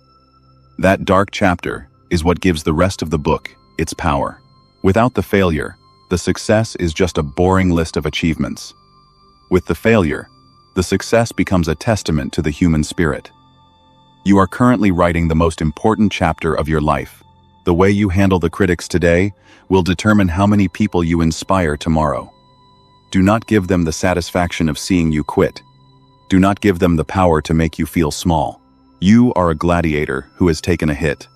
That dark chapter is what gives the rest of the book its power. Without the failure, the success is just a boring list of achievements. With the failure, the success becomes a testament to the human spirit. You are currently writing the most important chapter of your life. The way you handle the critics today will determine how many people you inspire tomorrow. Do not give them the satisfaction of seeing you quit. Do not give them the power to make you feel small. You are a gladiator who has taken a hit.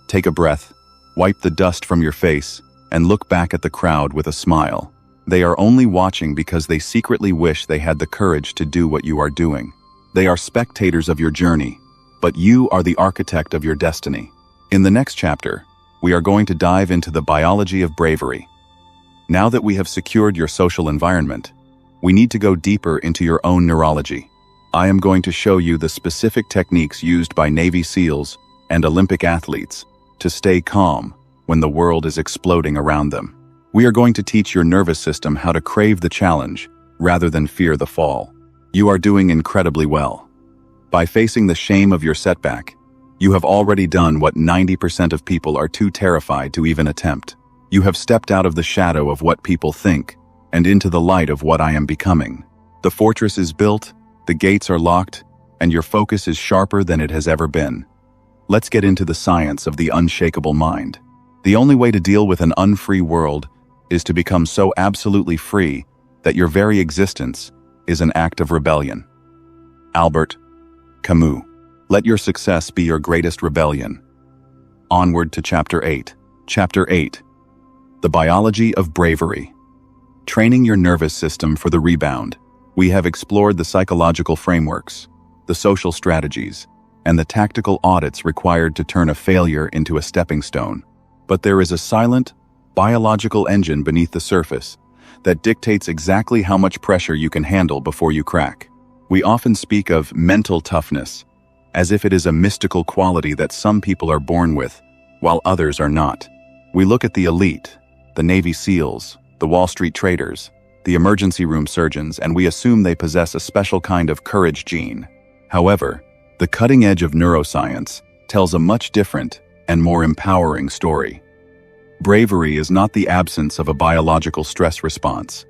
Take a breath, wipe the dust from your face, and look back at the crowd with a smile. They are only watching because they secretly wish they had the courage to do what you are doing. They are spectators of your journey, but you are the architect of your destiny. In the next chapter, we are going to dive into the biology of bravery. Now that we have secured your social environment, we need to go deeper into your own neurology. I am going to show you the specific techniques used by Navy SEALs and Olympic athletes to stay calm when the world is exploding around them. We are going to teach your nervous system how to crave the challenge rather than fear the fall. You are doing incredibly well. By facing the shame of your setback, you have already done what 90% of people are too terrified to even attempt. You have stepped out of the shadow of what people think and into the light of what I am becoming. The fortress is built, the gates are locked, and your focus is sharper than it has ever been. Let's get into the science of the unshakable mind. The only way to deal with an unfree world is to become so absolutely free that your very existence is an act of rebellion. Albert Camus. Let your success be your greatest rebellion. Onward to Chapter 8. Chapter 8. The Biology of Bravery. Training your nervous system for the rebound. We have explored the psychological frameworks, the social strategies, and the tactical audits required to turn a failure into a stepping stone. But there is a silent, biological engine beneath the surface that dictates exactly how much pressure you can handle before you crack. We often speak of mental toughness, as if it is a mystical quality that some people are born with, while others are not. We look at the elite, the Navy SEALs, the Wall Street traders, the emergency room surgeons, and we assume they possess a special kind of courage gene. However, the cutting edge of neuroscience tells a much different and more empowering story. Bravery is not the absence of a biological stress response.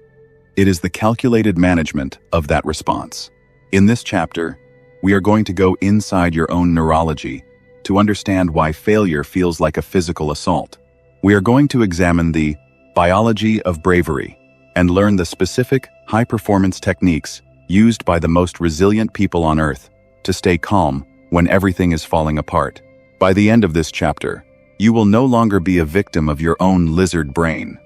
It is the calculated management of that response. In this chapter, we are going to go inside your own neurology to understand why failure feels like a physical assault. We are going to examine the biology of bravery and learn the specific, high-performance techniques used by the most resilient people on Earth to stay calm when everything is falling apart. By the end of this chapter, you will no longer be a victim of your own lizard brain.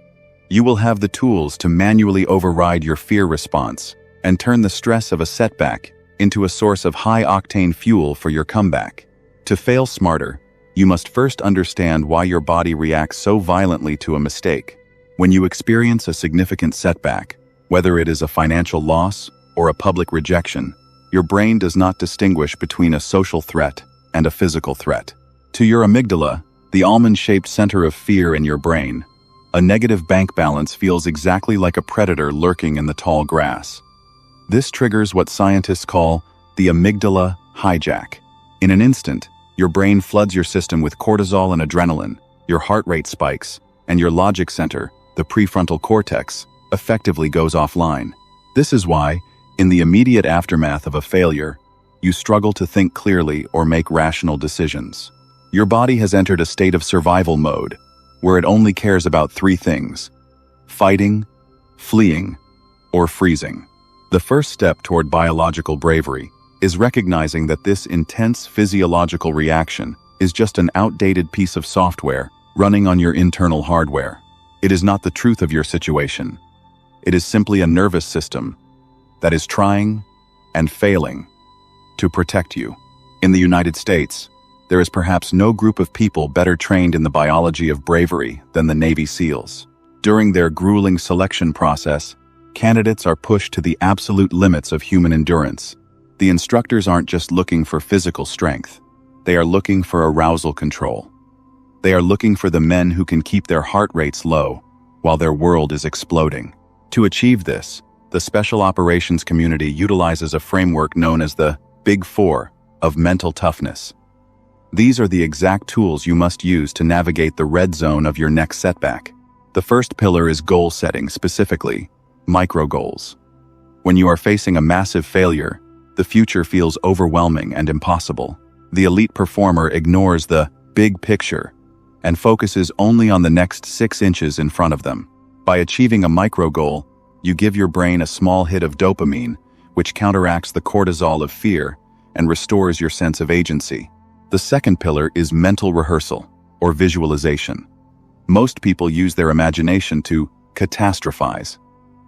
You will have the tools to manually override your fear response and turn the stress of a setback into a source of high-octane fuel for your comeback. To fail smarter, you must first understand why your body reacts so violently to a mistake. When you experience a significant setback, whether it is a financial loss or a public rejection, your brain does not distinguish between a social threat and a physical threat. To your amygdala, the almond-shaped center of fear in your brain, a negative bank balance feels exactly like a predator lurking in the tall grass. This triggers what scientists call the amygdala hijack. In an instant, your brain floods your system with cortisol and adrenaline, your heart rate spikes, and your logic center, the prefrontal cortex, effectively goes offline. This is why, in the immediate aftermath of a failure, you struggle to think clearly or make rational decisions. Your body has entered a state of survival mode, where it only cares about three things: fighting, fleeing, or freezing. The first step toward biological bravery is recognizing that this intense physiological reaction is just an outdated piece of software running on your internal hardware. It is not the truth of your situation. It is simply a nervous system that is trying and failing to protect you. In the United States, there is perhaps no group of people better trained in the biology of bravery than the Navy SEALs. During their grueling selection process, candidates are pushed to the absolute limits of human endurance. The instructors aren't just looking for physical strength. They are looking for arousal control. They are looking for the men who can keep their heart rates low while their world is exploding. To achieve this, the special operations community utilizes a framework known as the Big Four of mental toughness. These are the exact tools you must use to navigate the red zone of your next setback. The first pillar is goal setting, specifically micro goals. When you are facing a massive failure, the future feels overwhelming and impossible. The elite performer ignores the big picture and focuses only on the next 6 inches in front of them. By achieving a micro goal, you give your brain a small hit of dopamine, which counteracts the cortisol of fear and restores your sense of agency. The second pillar is mental rehearsal, or visualization. Most people use their imagination to catastrophize.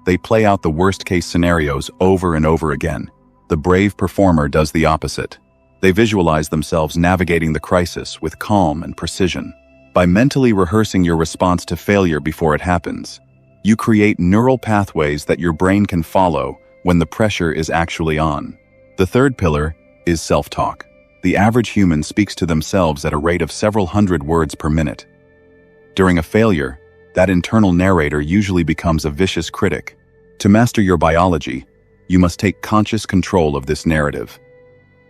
They play out the worst-case scenarios over and over again. The brave performer does the opposite. They visualize themselves navigating the crisis with calm and precision. By mentally rehearsing your response to failure before it happens, you create neural pathways that your brain can follow when the pressure is actually on. The third pillar is self-talk. The average human speaks to themselves at a rate of several hundred words per minute. During a failure, that internal narrator usually becomes a vicious critic. To master your biology, you must take conscious control of this narrative.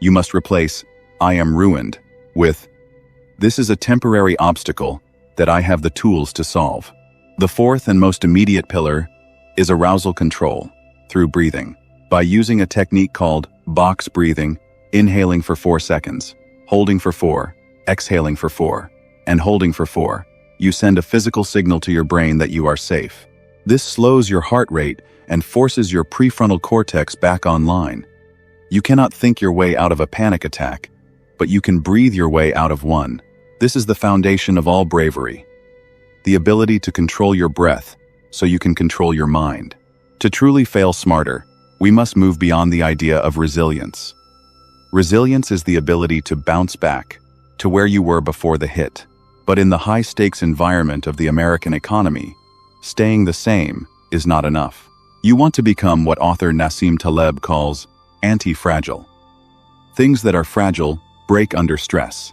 You must replace "I am ruined" with "This is a temporary obstacle that I have the tools to solve." The fourth and most immediate pillar is arousal control through breathing. By using a technique called box breathing, inhaling for 4 seconds, holding for 4, exhaling for 4, and holding for 4, you send a physical signal to your brain that you are safe. This slows your heart rate and forces your prefrontal cortex back online. You cannot think your way out of a panic attack, but you can breathe your way out of one. This is the foundation of all bravery. The ability to control your breath so you can control your mind. To truly fail smarter, we must move beyond the idea of resilience. Resilience is the ability to bounce back to where you were before the hit. But in the high-stakes environment of the American economy, staying the same is not enough. You want to become what author Nassim Taleb calls anti-fragile. Things that are fragile break under stress.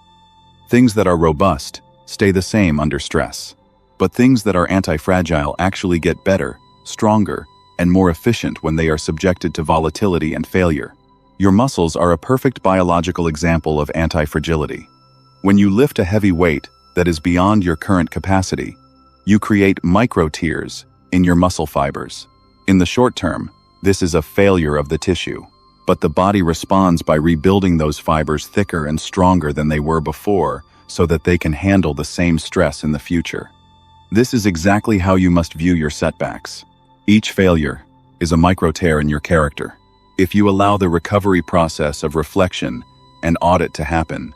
Things that are robust stay the same under stress. But things that are anti-fragile actually get better, stronger, and more efficient when they are subjected to volatility and failure. Your muscles are a perfect biological example of anti-fragility. When you lift a heavy weight that is beyond your current capacity, you create micro-tears in your muscle fibers. In the short term, this is a failure of the tissue, but the body responds by rebuilding those fibers thicker and stronger than they were before so that they can handle the same stress in the future. This is exactly how you must view your setbacks. Each failure is a micro-tear in your character. If you allow the recovery process of reflection and audit to happen,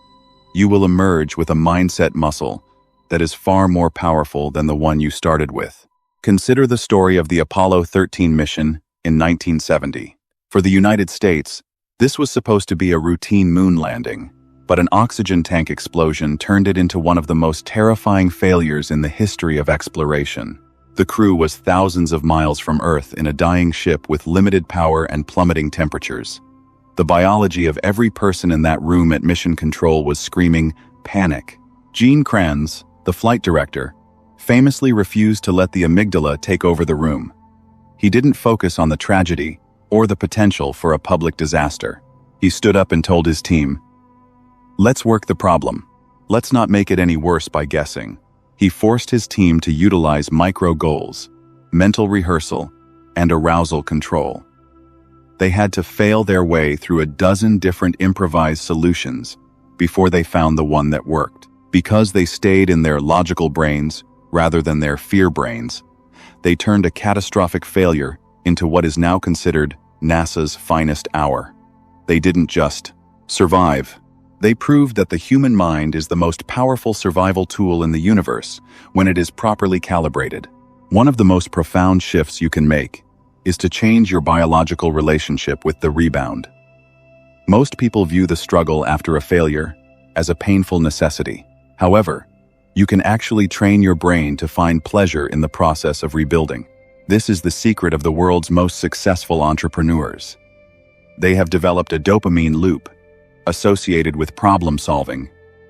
you will emerge with a mindset muscle that is far more powerful than the one you started with. Consider the story of the Apollo 13 mission in 1970. For the United States, this was supposed to be a routine moon landing, but an oxygen tank explosion turned it into one of the most terrifying failures in the history of exploration. The crew was thousands of miles from Earth in a dying ship with limited power and plummeting temperatures. The biology of every person in that room at Mission Control was screaming, "Panic!" Gene Kranz, the flight director, famously refused to let the amygdala take over the room. He didn't focus on the tragedy, or the potential for a public disaster. He stood up and told his team, "Let's work the problem. Let's not make it any worse by guessing." He forced his team to utilize micro-goals, mental rehearsal, and arousal control. They had to fail their way through a dozen different improvised solutions before they found the one that worked. Because they stayed in their logical brains rather than their fear brains, they turned a catastrophic failure into what is now considered NASA's finest hour. They didn't just survive. They proved that the human mind is the most powerful survival tool in the universe when it is properly calibrated. One of the most profound shifts you can make is to change your biological relationship with the rebound. Most people view the struggle after a failure as a painful necessity. However, you can actually train your brain to find pleasure in the process of rebuilding. This is the secret of the world's most successful entrepreneurs. They have developed a dopamine loop associated with problem solving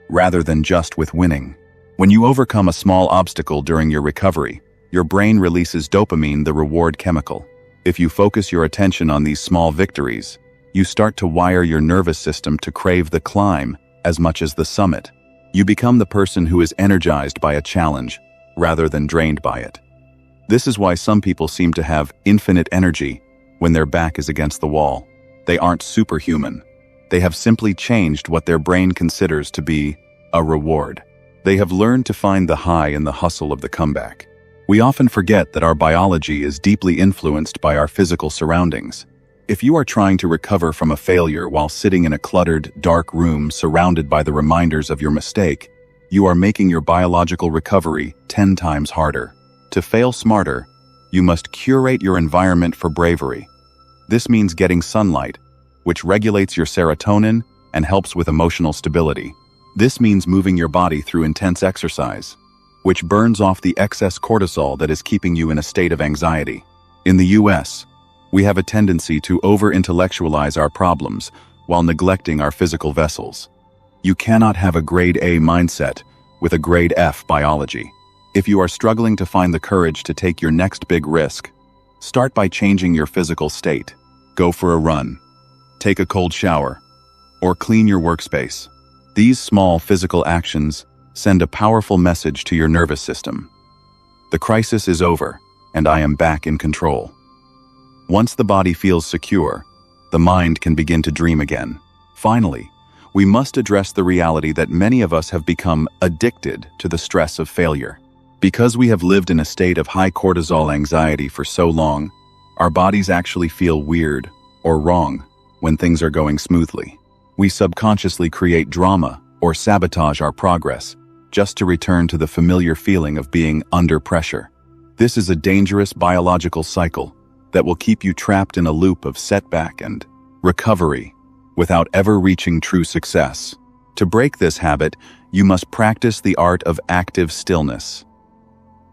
rather than just with winning. When you overcome a small obstacle during your recovery, your brain releases dopamine, the reward chemical. If you focus your attention on these small victories, you start to wire your nervous system to crave the climb as much as the summit. You become the person who is energized by a challenge rather than drained by it. This is why some people seem to have infinite energy when their back is against the wall. They aren't superhuman. They have simply changed what their brain considers to be a reward. They have learned to find the high in the hustle of the comeback. We often forget that our biology is deeply influenced by our physical surroundings. If you are trying to recover from a failure while sitting in a cluttered, dark room surrounded by the reminders of your mistake, you are making your biological recovery 10 times harder. To fail smarter, you must curate your environment for bravery. This means getting sunlight, which regulates your serotonin and helps with emotional stability. This means moving your body through intense exercise, which burns off the excess cortisol that is keeping you in a state of anxiety. In the US, we have a tendency to over-intellectualize our problems while neglecting our physical vessels. You cannot have a grade A mindset with a grade F biology. If you are struggling to find the courage to take your next big risk, start by changing your physical state. Go for a run, take a cold shower, or clean your workspace. These small physical actions send a powerful message to your nervous system. The crisis is over, and I am back in control. Once the body feels secure, the mind can begin to dream again. Finally, we must address the reality that many of us have become addicted to the stress of failure. Because we have lived in a state of high cortisol anxiety for so long, our bodies actually feel weird or wrong when things are going smoothly. We subconsciously create drama or sabotage our progress just to return to the familiar feeling of being under pressure. This is a dangerous biological cycle that will keep you trapped in a loop of setback and recovery without ever reaching true success. To break this habit, you must practice the art of active stillness.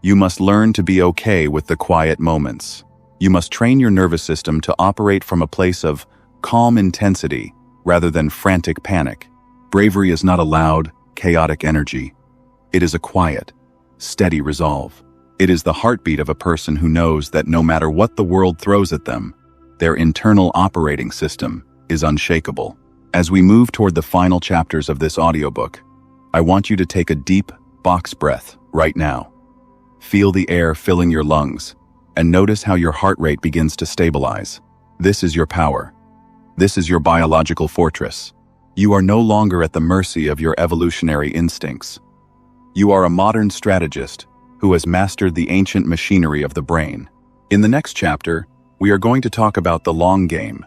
You must learn to be okay with the quiet moments. You must train your nervous system to operate from a place of calm intensity rather than frantic panic. Bravery is not a loud, chaotic energy. It is a quiet, steady resolve. It is the heartbeat of a person who knows that no matter what the world throws at them, their internal operating system is unshakable. As we move toward the final chapters of this audiobook, I want you to take a deep box breath right now. Feel the air filling your lungs, and notice how your heart rate begins to stabilize. This is your power. This is your biological fortress. You are no longer at the mercy of your evolutionary instincts. You are a modern strategist who has mastered the ancient machinery of the brain. In the next chapter, we are going to talk about the long game,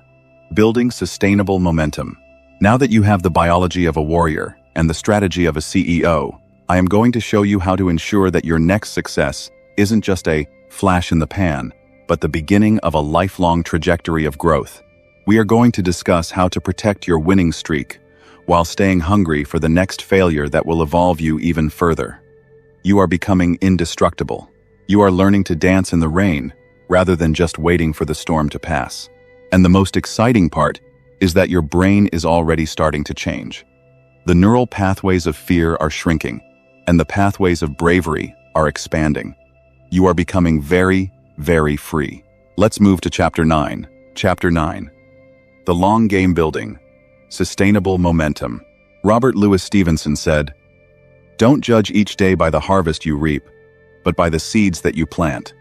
building sustainable momentum. Now that you have the biology of a warrior and the strategy of a CEO, I am going to show you how to ensure that your next success isn't just a flash in the pan, but the beginning of a lifelong trajectory of growth. We are going to discuss how to protect your winning streak while staying hungry for the next failure that will evolve you even further. You are becoming indestructible. You are learning to dance in the rain rather than just waiting for the storm to pass. And the most exciting part is that your brain is already starting to change. The neural pathways of fear are shrinking, and the pathways of bravery are expanding. You are becoming very, very free. Let's move to Chapter 9, Chapter 9. The Long Game Building. Sustainable Momentum. Robert Louis Stevenson said, "Don't judge each day by the harvest you reap, but by the seeds that you plant."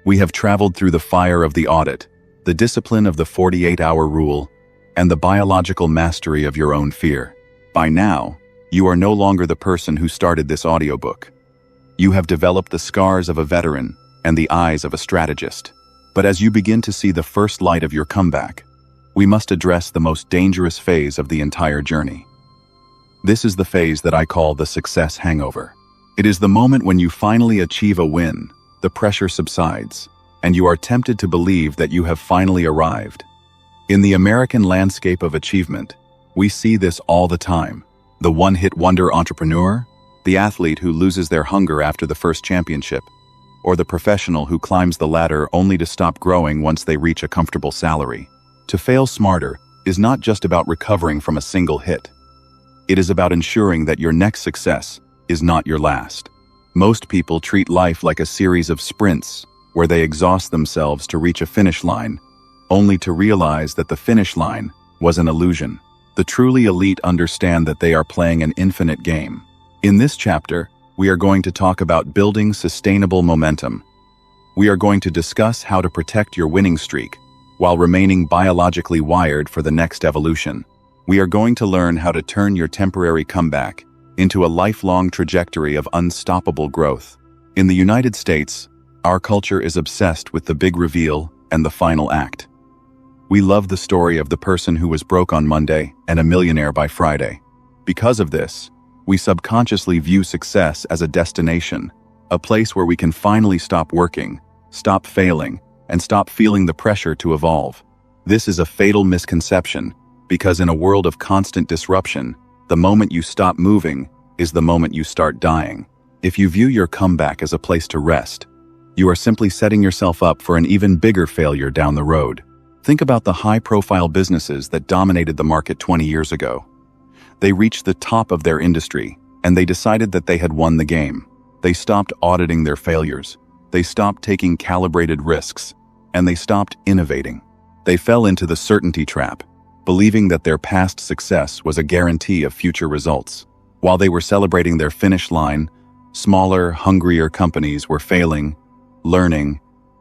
We have traveled through the fire of the audit, the discipline of the 48-hour rule, and the biological mastery of your own fear. By now, you are no longer the person who started this audiobook. You have developed the scars of a veteran and the eyes of a strategist. But as you begin to see the first light of your comeback, we must address the most dangerous phase of the entire journey. This is the phase that I call the success hangover. It is the moment when you finally achieve a win, the pressure subsides, and you are tempted to believe that you have finally arrived. In the American landscape of achievement, we see this all the time. The one-hit wonder entrepreneur, the athlete who loses their hunger after the first championship, or the professional who climbs the ladder only to stop growing once they reach a comfortable salary. To fail smarter is not just about recovering from a single hit. It is about ensuring that your next success is not your last. Most people treat life like a series of sprints where they exhaust themselves to reach a finish line, only to realize that the finish line was an illusion. The truly elite understand that they are playing an infinite game. In this chapter, we are going to talk about building sustainable momentum. We are going to discuss how to protect your winning streak while remaining biologically wired for the next evolution. We are going to learn how to turn your temporary comeback into a lifelong trajectory of unstoppable growth. In the United States, our culture is obsessed with the big reveal and the final act. We love the story of the person who was broke on Monday and a millionaire by Friday. Because of this, we subconsciously view success as a destination, a place where we can finally stop working, stop failing, and stop feeling the pressure to evolve. This is a fatal misconception, because in a world of constant disruption, the moment you stop moving is the moment you start dying. If you view your comeback as a place to rest, you are simply setting yourself up for an even bigger failure down the road. Think about the high-profile businesses that dominated the market 20 years ago. They reached the top of their industry, and they decided that they had won the game. They stopped auditing their failures. They stopped taking calibrated risks, and they stopped innovating. They fell into the certainty trap, believing that their past success was a guarantee of future results. While they were celebrating their finish line, smaller, hungrier companies were failing, learning,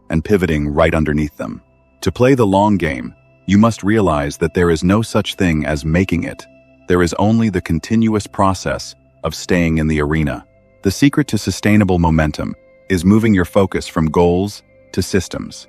and pivoting right underneath them. To play the long game, you must realize that there is no such thing as making it. There is only the continuous process of staying in the arena. The secret to sustainable momentum is moving your focus from goals to systems.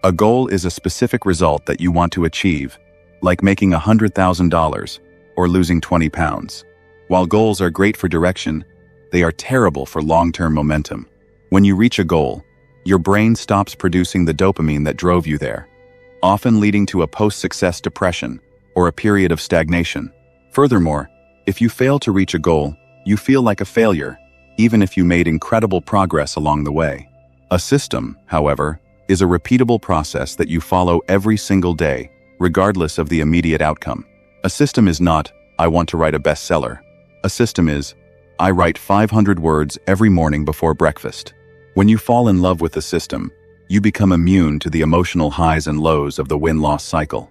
A goal is a specific result that you want to achieve, like making $100,000 or losing 20 pounds. While goals are great for direction, they are terrible for long-term momentum. When you reach a goal, your brain stops producing the dopamine that drove you there, often leading to a post-success depression or a period of stagnation. Furthermore, if you fail to reach a goal, you feel like a failure, even if you made incredible progress along the way. A system, however, is a repeatable process that you follow every single day, regardless of the immediate outcome. A system is not, "I want to write a bestseller." A system is, "I write 500 words every morning before breakfast." When you fall in love with the system, you become immune to the emotional highs and lows of the win-loss cycle.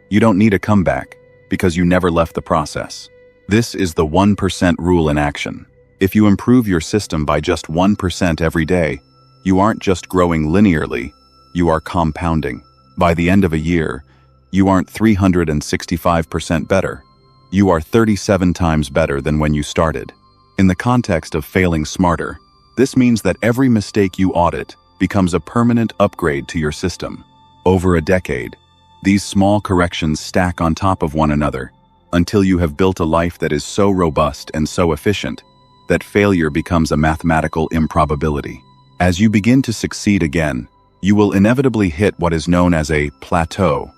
You don't need a comeback, because you never left the process. This is the 1% rule in action. If you improve your system by just 1% every day, you aren't just growing linearly, you are compounding. By the end of a year, you aren't 365% better. You are 37 times better than when you started. In the context of failing smarter, this means that every mistake you audit becomes a permanent upgrade to your system. Over a decade, these small corrections stack on top of one another until you have built a life that is so robust and so efficient that failure becomes a mathematical improbability. As you begin to succeed again, you will inevitably hit what is known as a plateau.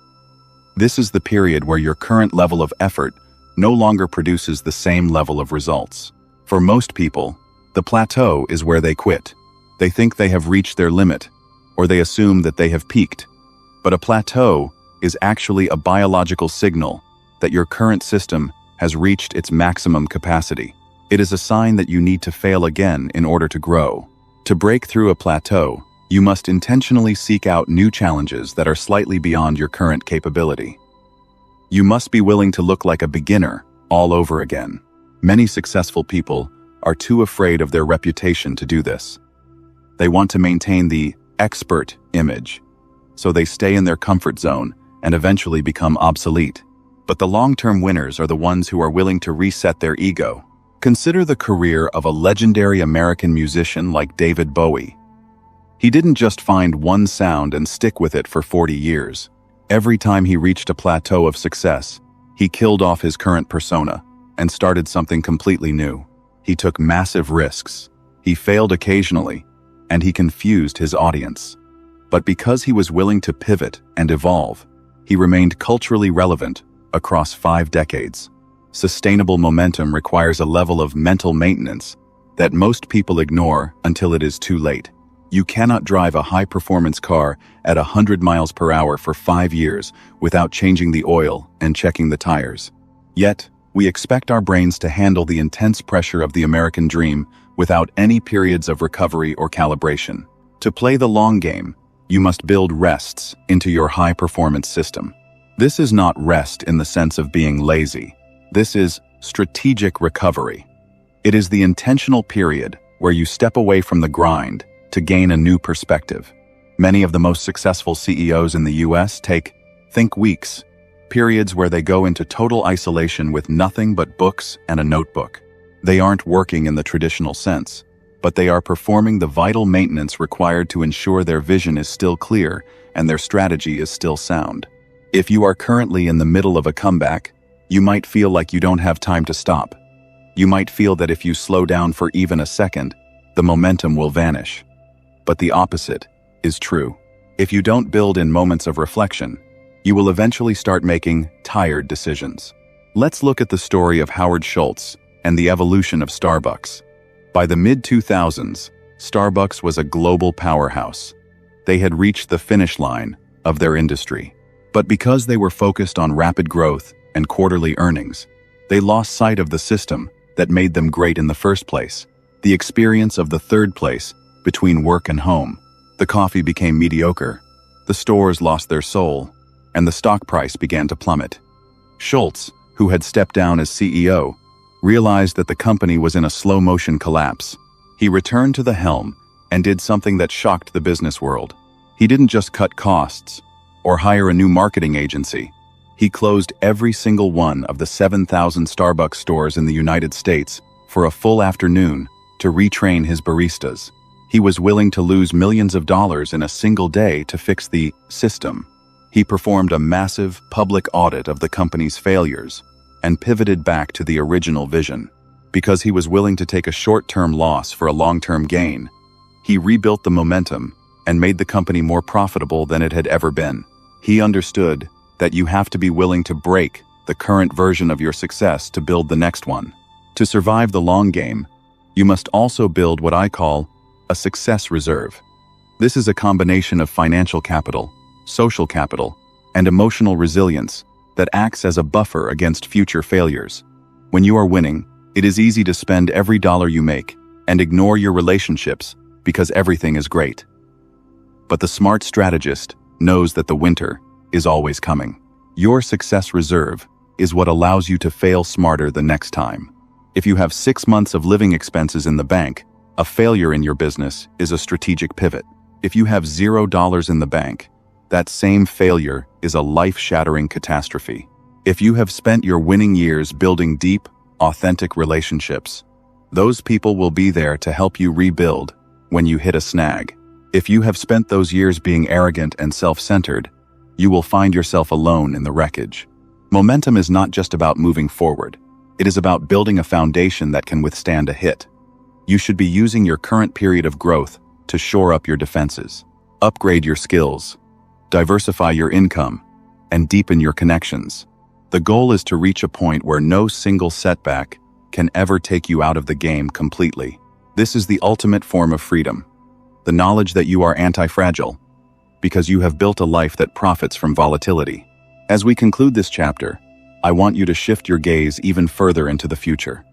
This is the period where your current level of effort no longer produces the same level of results. For most people, the plateau is where they quit. They think they have reached their limit, or they assume that they have peaked. But a plateau is actually a biological signal that your current system has reached its maximum capacity. It is a sign that you need to fail again in order to grow. To break through a plateau, You must intentionally seek out new challenges that are slightly beyond your current capability. You must be willing to look like a beginner all over again. Many successful people are too afraid of their reputation to do this. They want to maintain the expert image, so they stay in their comfort zone and eventually become obsolete. But the long-term winners are the ones who are willing to reset their ego. Consider the career of a legendary American musician like David Bowie. He didn't just find one sound and stick with it for 40 years. Every time he reached a plateau of success, he killed off his current persona and started something completely new. He took massive risks. He failed occasionally, and he confused his audience. But because he was willing to pivot and evolve, he remained culturally relevant across 5 decades. Sustainable momentum requires a level of mental maintenance that most people ignore until it is too late. You cannot drive a high-performance car at 100 miles per hour for 5 years without changing the oil and checking the tires. Yet, we expect our brains to handle the intense pressure of the American dream without any periods of recovery or calibration. To play the long game, you must build rests into your high-performance system. This is not rest in the sense of being lazy. This is strategic recovery. It is the intentional period where you step away from the grind to gain a new perspective. Many of the most successful CEOs in the US think weeks, periods where they go into total isolation with nothing but books and a notebook. They aren't working in the traditional sense, but they are performing the vital maintenance required to ensure their vision is still clear and their strategy is still sound. If you are currently in the middle of a comeback, you might feel like you don't have time to stop. You might feel that if you slow down for even a second, the momentum will vanish. But the opposite is true. If you don't build in moments of reflection, you will eventually start making tired decisions. Let's look at the story of Howard Schultz and the evolution of Starbucks. By the mid-2000s, Starbucks was a global powerhouse. They had reached the finish line of their industry. But because they were focused on rapid growth and quarterly earnings, they lost sight of the system that made them great in the first place, the experience of the third place between work and home. The coffee became mediocre, the stores lost their soul, and the stock price began to plummet. Schultz, who had stepped down as CEO, realized that the company was in a slow-motion collapse. He returned to the helm and did something that shocked the business world. He didn't just cut costs or hire a new marketing agency. He closed every single one of the 7,000 Starbucks stores in the United States for a full afternoon to retrain his baristas. He was willing to lose millions of dollars in a single day to fix the system. He performed a massive public audit of the company's failures and pivoted back to the original vision. Because he was willing to take a short-term loss for a long-term gain, he rebuilt the momentum and made the company more profitable than it had ever been. He understood that you have to be willing to break the current version of your success to build the next one. To survive the long game, you must also build what I call a success reserve. This is a combination of financial capital, social capital, and emotional resilience that acts as a buffer against future failures. When you are winning, it is easy to spend every dollar you make and ignore your relationships because everything is great. But the smart strategist knows that the winter is always coming. Your success reserve is what allows you to fail smarter the next time. If you have 6 months of living expenses in the bank, a failure in your business is a strategic pivot. If you have $0 in the bank, that same failure is a life-shattering catastrophe. If you have spent your winning years building deep, authentic relationships, those people will be there to help you rebuild when you hit a snag. If you have spent those years being arrogant and self-centered, you will find yourself alone in the wreckage. Momentum is not just about moving forward. It is about building a foundation that can withstand a hit. You should be using your current period of growth to shore up your defenses, upgrade your skills, diversify your income, and deepen your connections. The goal is to reach a point where no single setback can ever take you out of the game completely. This is the ultimate form of freedom, the knowledge that you are anti-fragile, because you have built a life that profits from volatility. As we conclude this chapter, I want you to shift your gaze even further into the future.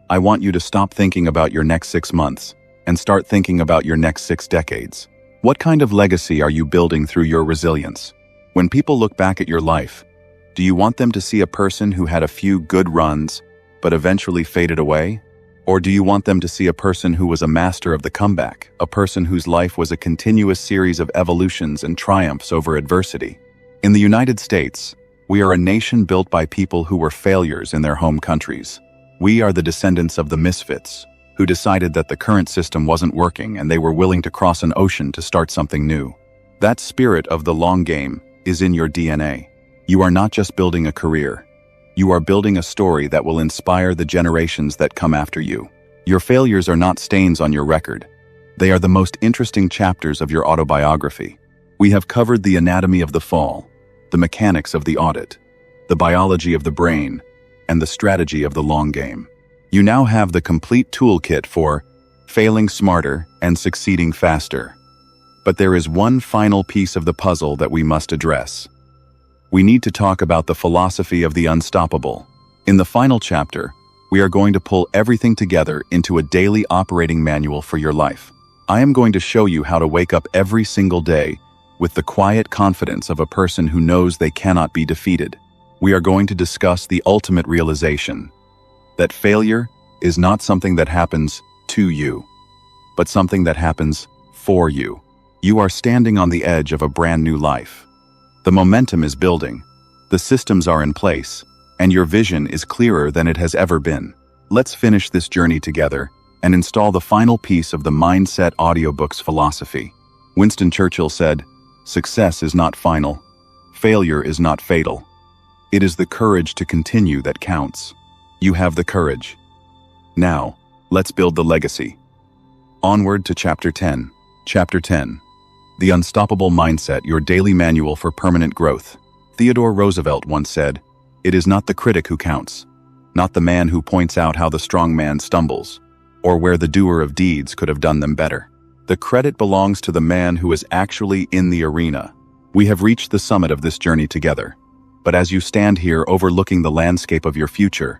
I want you to stop thinking about your next 6 months and start thinking about your next 6 decades. What kind of legacy are you building through your resilience? When people look back at your life, do you want them to see a person who had a few good runs, but eventually faded away? Or do you want them to see a person who was a master of the comeback, a person whose life was a continuous series of evolutions and triumphs over adversity? In the United States, we are a nation built by people who were failures in their home countries. We are the descendants of the misfits, who decided that the current system wasn't working and they were willing to cross an ocean to start something new. That spirit of the long game is in your DNA. You are not just building a career. You are building a story that will inspire the generations that come after you. Your failures are not stains on your record. They are the most interesting chapters of your autobiography. We have covered the anatomy of the fall, the mechanics of the audit, the biology of the brain, and the strategy of the long game. You now have the complete toolkit for failing smarter and succeeding faster. But there is one final piece of the puzzle that we must address. We need to talk about the philosophy of the unstoppable. In the final chapter, we are going to pull everything together into a daily operating manual for your life. I am going to show you how to wake up every single day with the quiet confidence of a person who knows they cannot be defeated. We are going to discuss the ultimate realization that failure is not something that happens to you, but something that happens for you. You are standing on the edge of a brand new life. The momentum is building, the systems are in place, and your vision is clearer than it has ever been. Let's finish this journey together and install the final piece of the Mindset Audiobooks philosophy. Winston Churchill said, "Success is not final. Failure is not fatal. It is the courage to continue that counts." You have the courage. Now, let's build the legacy. Onward to Chapter 10. Chapter 10. The Unstoppable Mindset, your daily manual for permanent growth. Theodore Roosevelt once said, "It is not the critic who counts, not the man who points out how the strong man stumbles, or where the doer of deeds could have done them better. The credit belongs to the man who is actually in the arena." We have reached the summit of this journey together. But as you stand here overlooking the landscape of your future,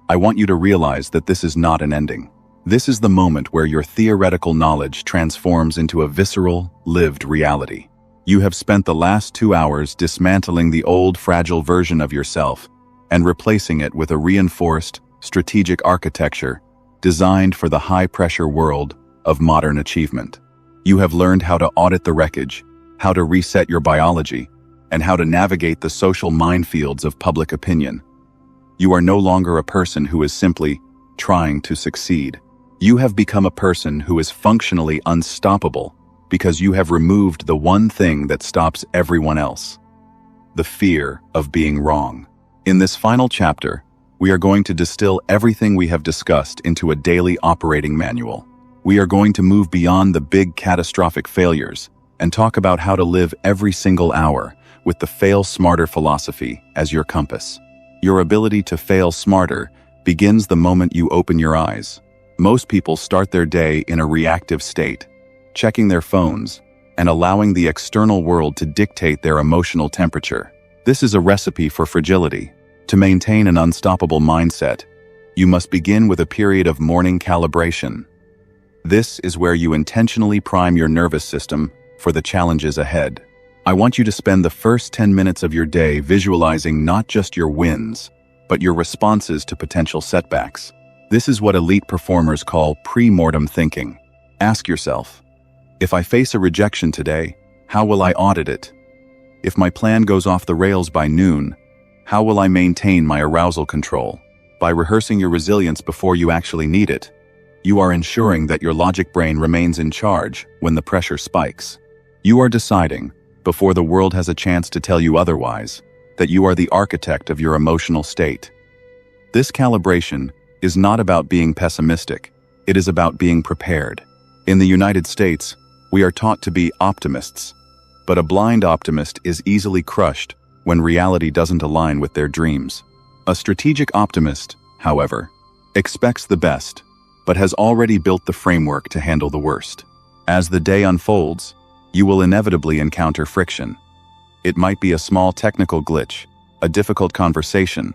I want you to realize that this is not an ending. This is the moment where your theoretical knowledge transforms into a visceral, lived reality. You have spent the last 2 hours dismantling the old, fragile version of yourself and replacing it with a reinforced, strategic architecture designed for the high-pressure world of modern achievement. You have learned how to audit the wreckage, how to reset your biology, and how to navigate the social minefields of public opinion. You are no longer a person who is simply trying to succeed. You have become a person who is functionally unstoppable because you have removed the one thing that stops everyone else: the fear of being wrong. In this final chapter, we are going to distill everything we have discussed into a daily operating manual. We are going to move beyond the big catastrophic failures and talk about how to live every single hour with the fail smarter philosophy as your compass. Your ability to fail smarter begins the moment you open your eyes. Most people start their day in a reactive state, checking their phones and allowing the external world to dictate their emotional temperature. This is a recipe for fragility. To maintain an unstoppable mindset, you must begin with a period of morning calibration. This is where you intentionally prime your nervous system for the challenges ahead. I want you to spend the first 10 minutes of your day visualizing not just your wins, but your responses to potential setbacks. This is what elite performers call pre-mortem thinking. Ask yourself, if I face a rejection today, how will I audit it? If my plan goes off the rails by noon, how will I maintain my arousal control? By rehearsing your resilience before you actually need it, you are ensuring that your logic brain remains in charge when the pressure spikes. You are deciding, before the world has a chance to tell you otherwise, that you are the architect of your emotional state. This calibration is not about being pessimistic, it is about being prepared. In the United States, we are taught to be optimists, but a blind optimist is easily crushed when reality doesn't align with their dreams. A strategic optimist, however, expects the best, but has already built the framework to handle the worst. As the day unfolds, you will inevitably encounter friction. It might be a small technical glitch, a difficult conversation,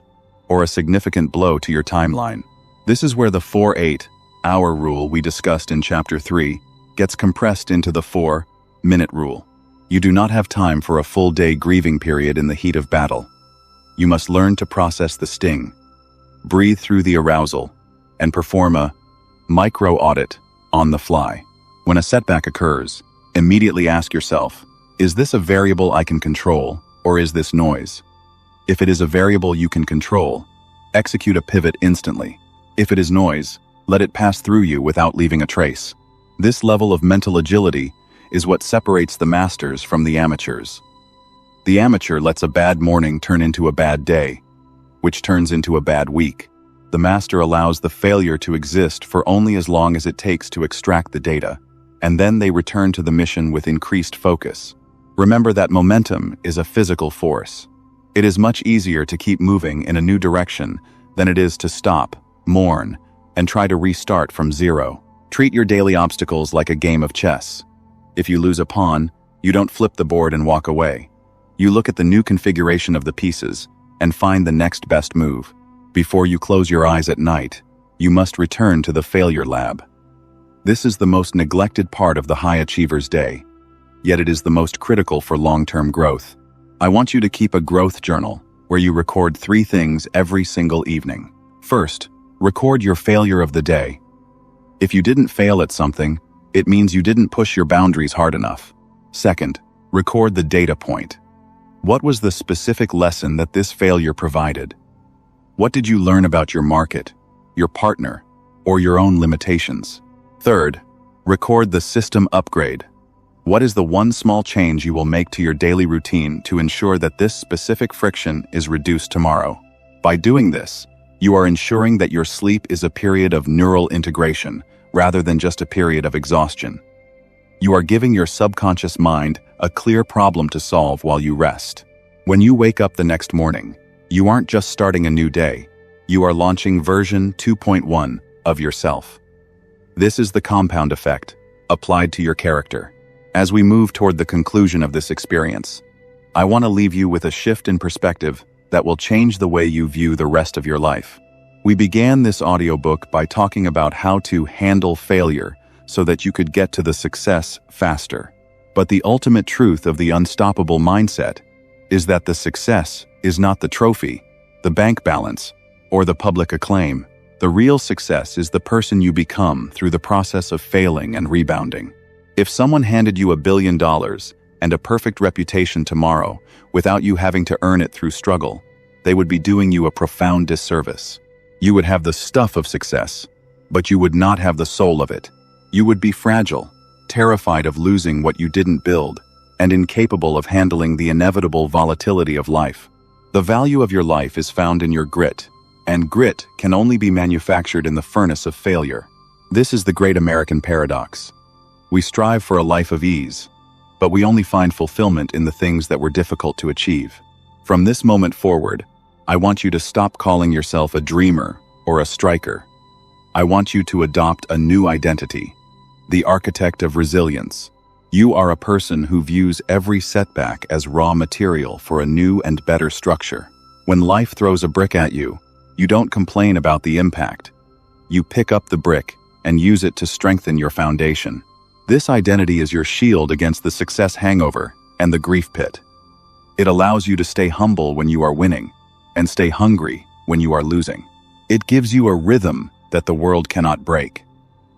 or a significant blow to your timeline. This is where the 4-8-hour rule we discussed in Chapter 3 gets compressed into the 4 minute rule. You do not have time for a full day grieving period in the heat of battle. You must learn to process the sting, breathe through the arousal, and perform a micro audit on the fly. When a setback occurs, immediately ask yourself, is this a variable I can control, or is this noise? If it is a variable you can control, execute a pivot instantly. If it is noise, let it pass through you without leaving a trace. This level of mental agility is what separates the masters from the amateurs. The amateur lets a bad morning turn into a bad day, which turns into a bad week. The master allows the failure to exist for only as long as it takes to extract the data, and then they return to the mission with increased focus. Remember that momentum is a physical force. It is much easier to keep moving in a new direction than it is to stop, mourn, and try to restart from zero. Treat your daily obstacles like a game of chess. If you lose a pawn, you don't flip the board and walk away. You look at the new configuration of the pieces and find the next best move. Before you close your eyes at night, you must return to the failure lab. This is the most neglected part of the high achiever's day, yet it is the most critical for long-term growth. I want you to keep a growth journal where you record 3 things every single evening. First, record your failure of the day. If you didn't fail at something, it means you didn't push your boundaries hard enough. Second, record the data point. What was the specific lesson that this failure provided? What did you learn about your market, your partner, or your own limitations? Third, record the system upgrade. What is the one small change you will make to your daily routine to ensure that this specific friction is reduced tomorrow? By doing this, you are ensuring that your sleep is a period of neural integration rather than just a period of exhaustion. You are giving your subconscious mind a clear problem to solve while you rest. When you wake up the next morning, you aren't just starting a new day, you are launching version 2.1 of yourself. This is the compound effect, applied to your character. As we move toward the conclusion of this experience, I want to leave you with a shift in perspective that will change the way you view the rest of your life. We began this audiobook by talking about how to handle failure so that you could get to the success faster. But the ultimate truth of the unstoppable mindset is that the success is not the trophy, the bank balance, or the public acclaim. The real success is the person you become through the process of failing and rebounding. If someone handed you $1 billion and a perfect reputation tomorrow without you having to earn it through struggle, they would be doing you a profound disservice. You would have the stuff of success, but you would not have the soul of it. You would be fragile, terrified of losing what you didn't build, and incapable of handling the inevitable volatility of life. The value of your life is found in your grit, and grit can only be manufactured in the furnace of failure. This is the great American paradox. We strive for a life of ease, but we only find fulfillment in the things that were difficult to achieve. From this moment forward, I want you to stop calling yourself a dreamer or a striker. I want you to adopt a new identity, the architect of resilience. You are a person who views every setback as raw material for a new and better structure. When life throws a brick at you, you don't complain about the impact. You pick up the brick and use it to strengthen your foundation. This identity is your shield against the success hangover and the grief pit. It allows you to stay humble when you are winning and stay hungry when you are losing. It gives you a rhythm that the world cannot break.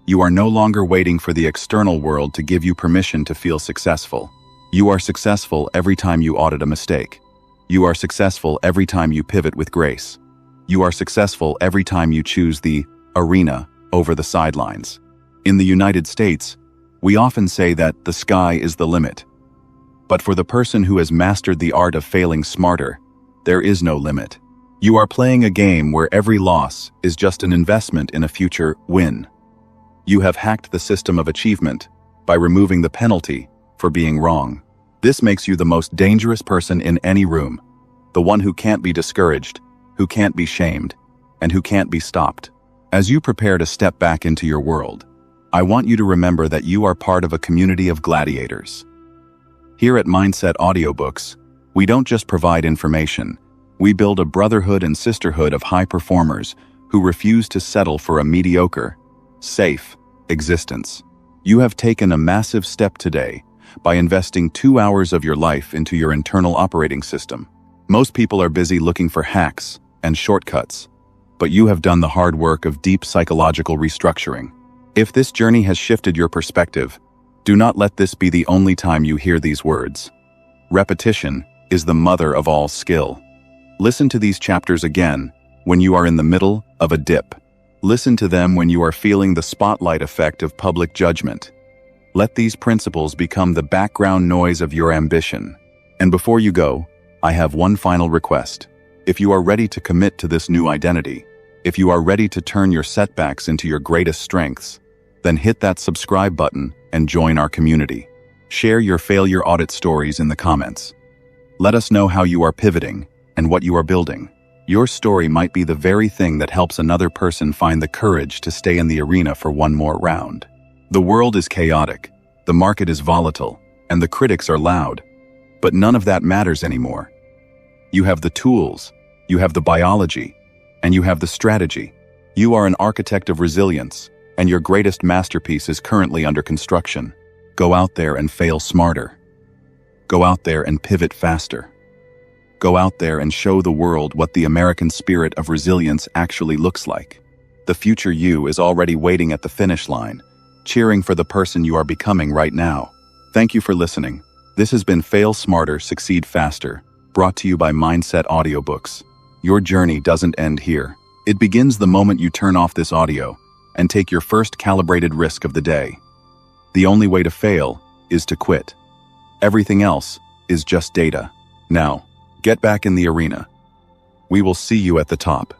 You are no longer waiting for the external world to give you permission to feel successful. You are successful every time you audit a mistake. You are successful every time you pivot with grace. You are successful every time you choose the arena over the sidelines. In the United States, we often say that the sky is the limit. But for the person who has mastered the art of failing smarter, there is no limit. You are playing a game where every loss is just an investment in a future win. You have hacked the system of achievement by removing the penalty for being wrong. This makes you the most dangerous person in any room, the one who can't be discouraged, who can't be shamed, and who can't be stopped. As you prepare to step back into your world, I want you to remember that you are part of a community of gladiators. Here at Mindset Audiobooks, we don't just provide information, we build a brotherhood and sisterhood of high performers who refuse to settle for a mediocre, safe existence. You have taken a massive step today by investing 2 hours of your life into your internal operating system. Most people are busy looking for hacks and shortcuts, but you have done the hard work of deep psychological restructuring. If this journey has shifted your perspective, do not let this be the only time you hear these words. Repetition is the mother of all skill. Listen to these chapters again when you are in the middle of a dip. Listen to them when you are feeling the spotlight effect of public judgment. Let these principles become the background noise of your ambition. And before you go, I have one final request. If you are ready to commit to this new identity, if you are ready to turn your setbacks into your greatest strengths, then hit that subscribe button and join our community. Share your failure audit stories in the comments. Let us know how you are pivoting and what you are building. Your story might be the very thing that helps another person find the courage to stay in the arena for one more round. The world is chaotic, the market is volatile, and the critics are loud. But none of that matters anymore. You have the tools, you have the biology, and you have the strategy. You are an architect of resilience, and your greatest masterpiece is currently under construction. Go out there and fail smarter. Go out there and pivot faster. Go out there and show the world what the American spirit of resilience actually looks like. The future you is already waiting at the finish line, cheering for the person you are becoming right now. Thank you for listening. This has been Fail Smarter, Succeed Faster, brought to you by Mindset Audiobooks. Your journey doesn't end here. It begins the moment you turn off this audio and take your first calibrated risk of the day. The only way to fail is to quit. Everything else is just data. Now, get back in the arena. We will see you at the top.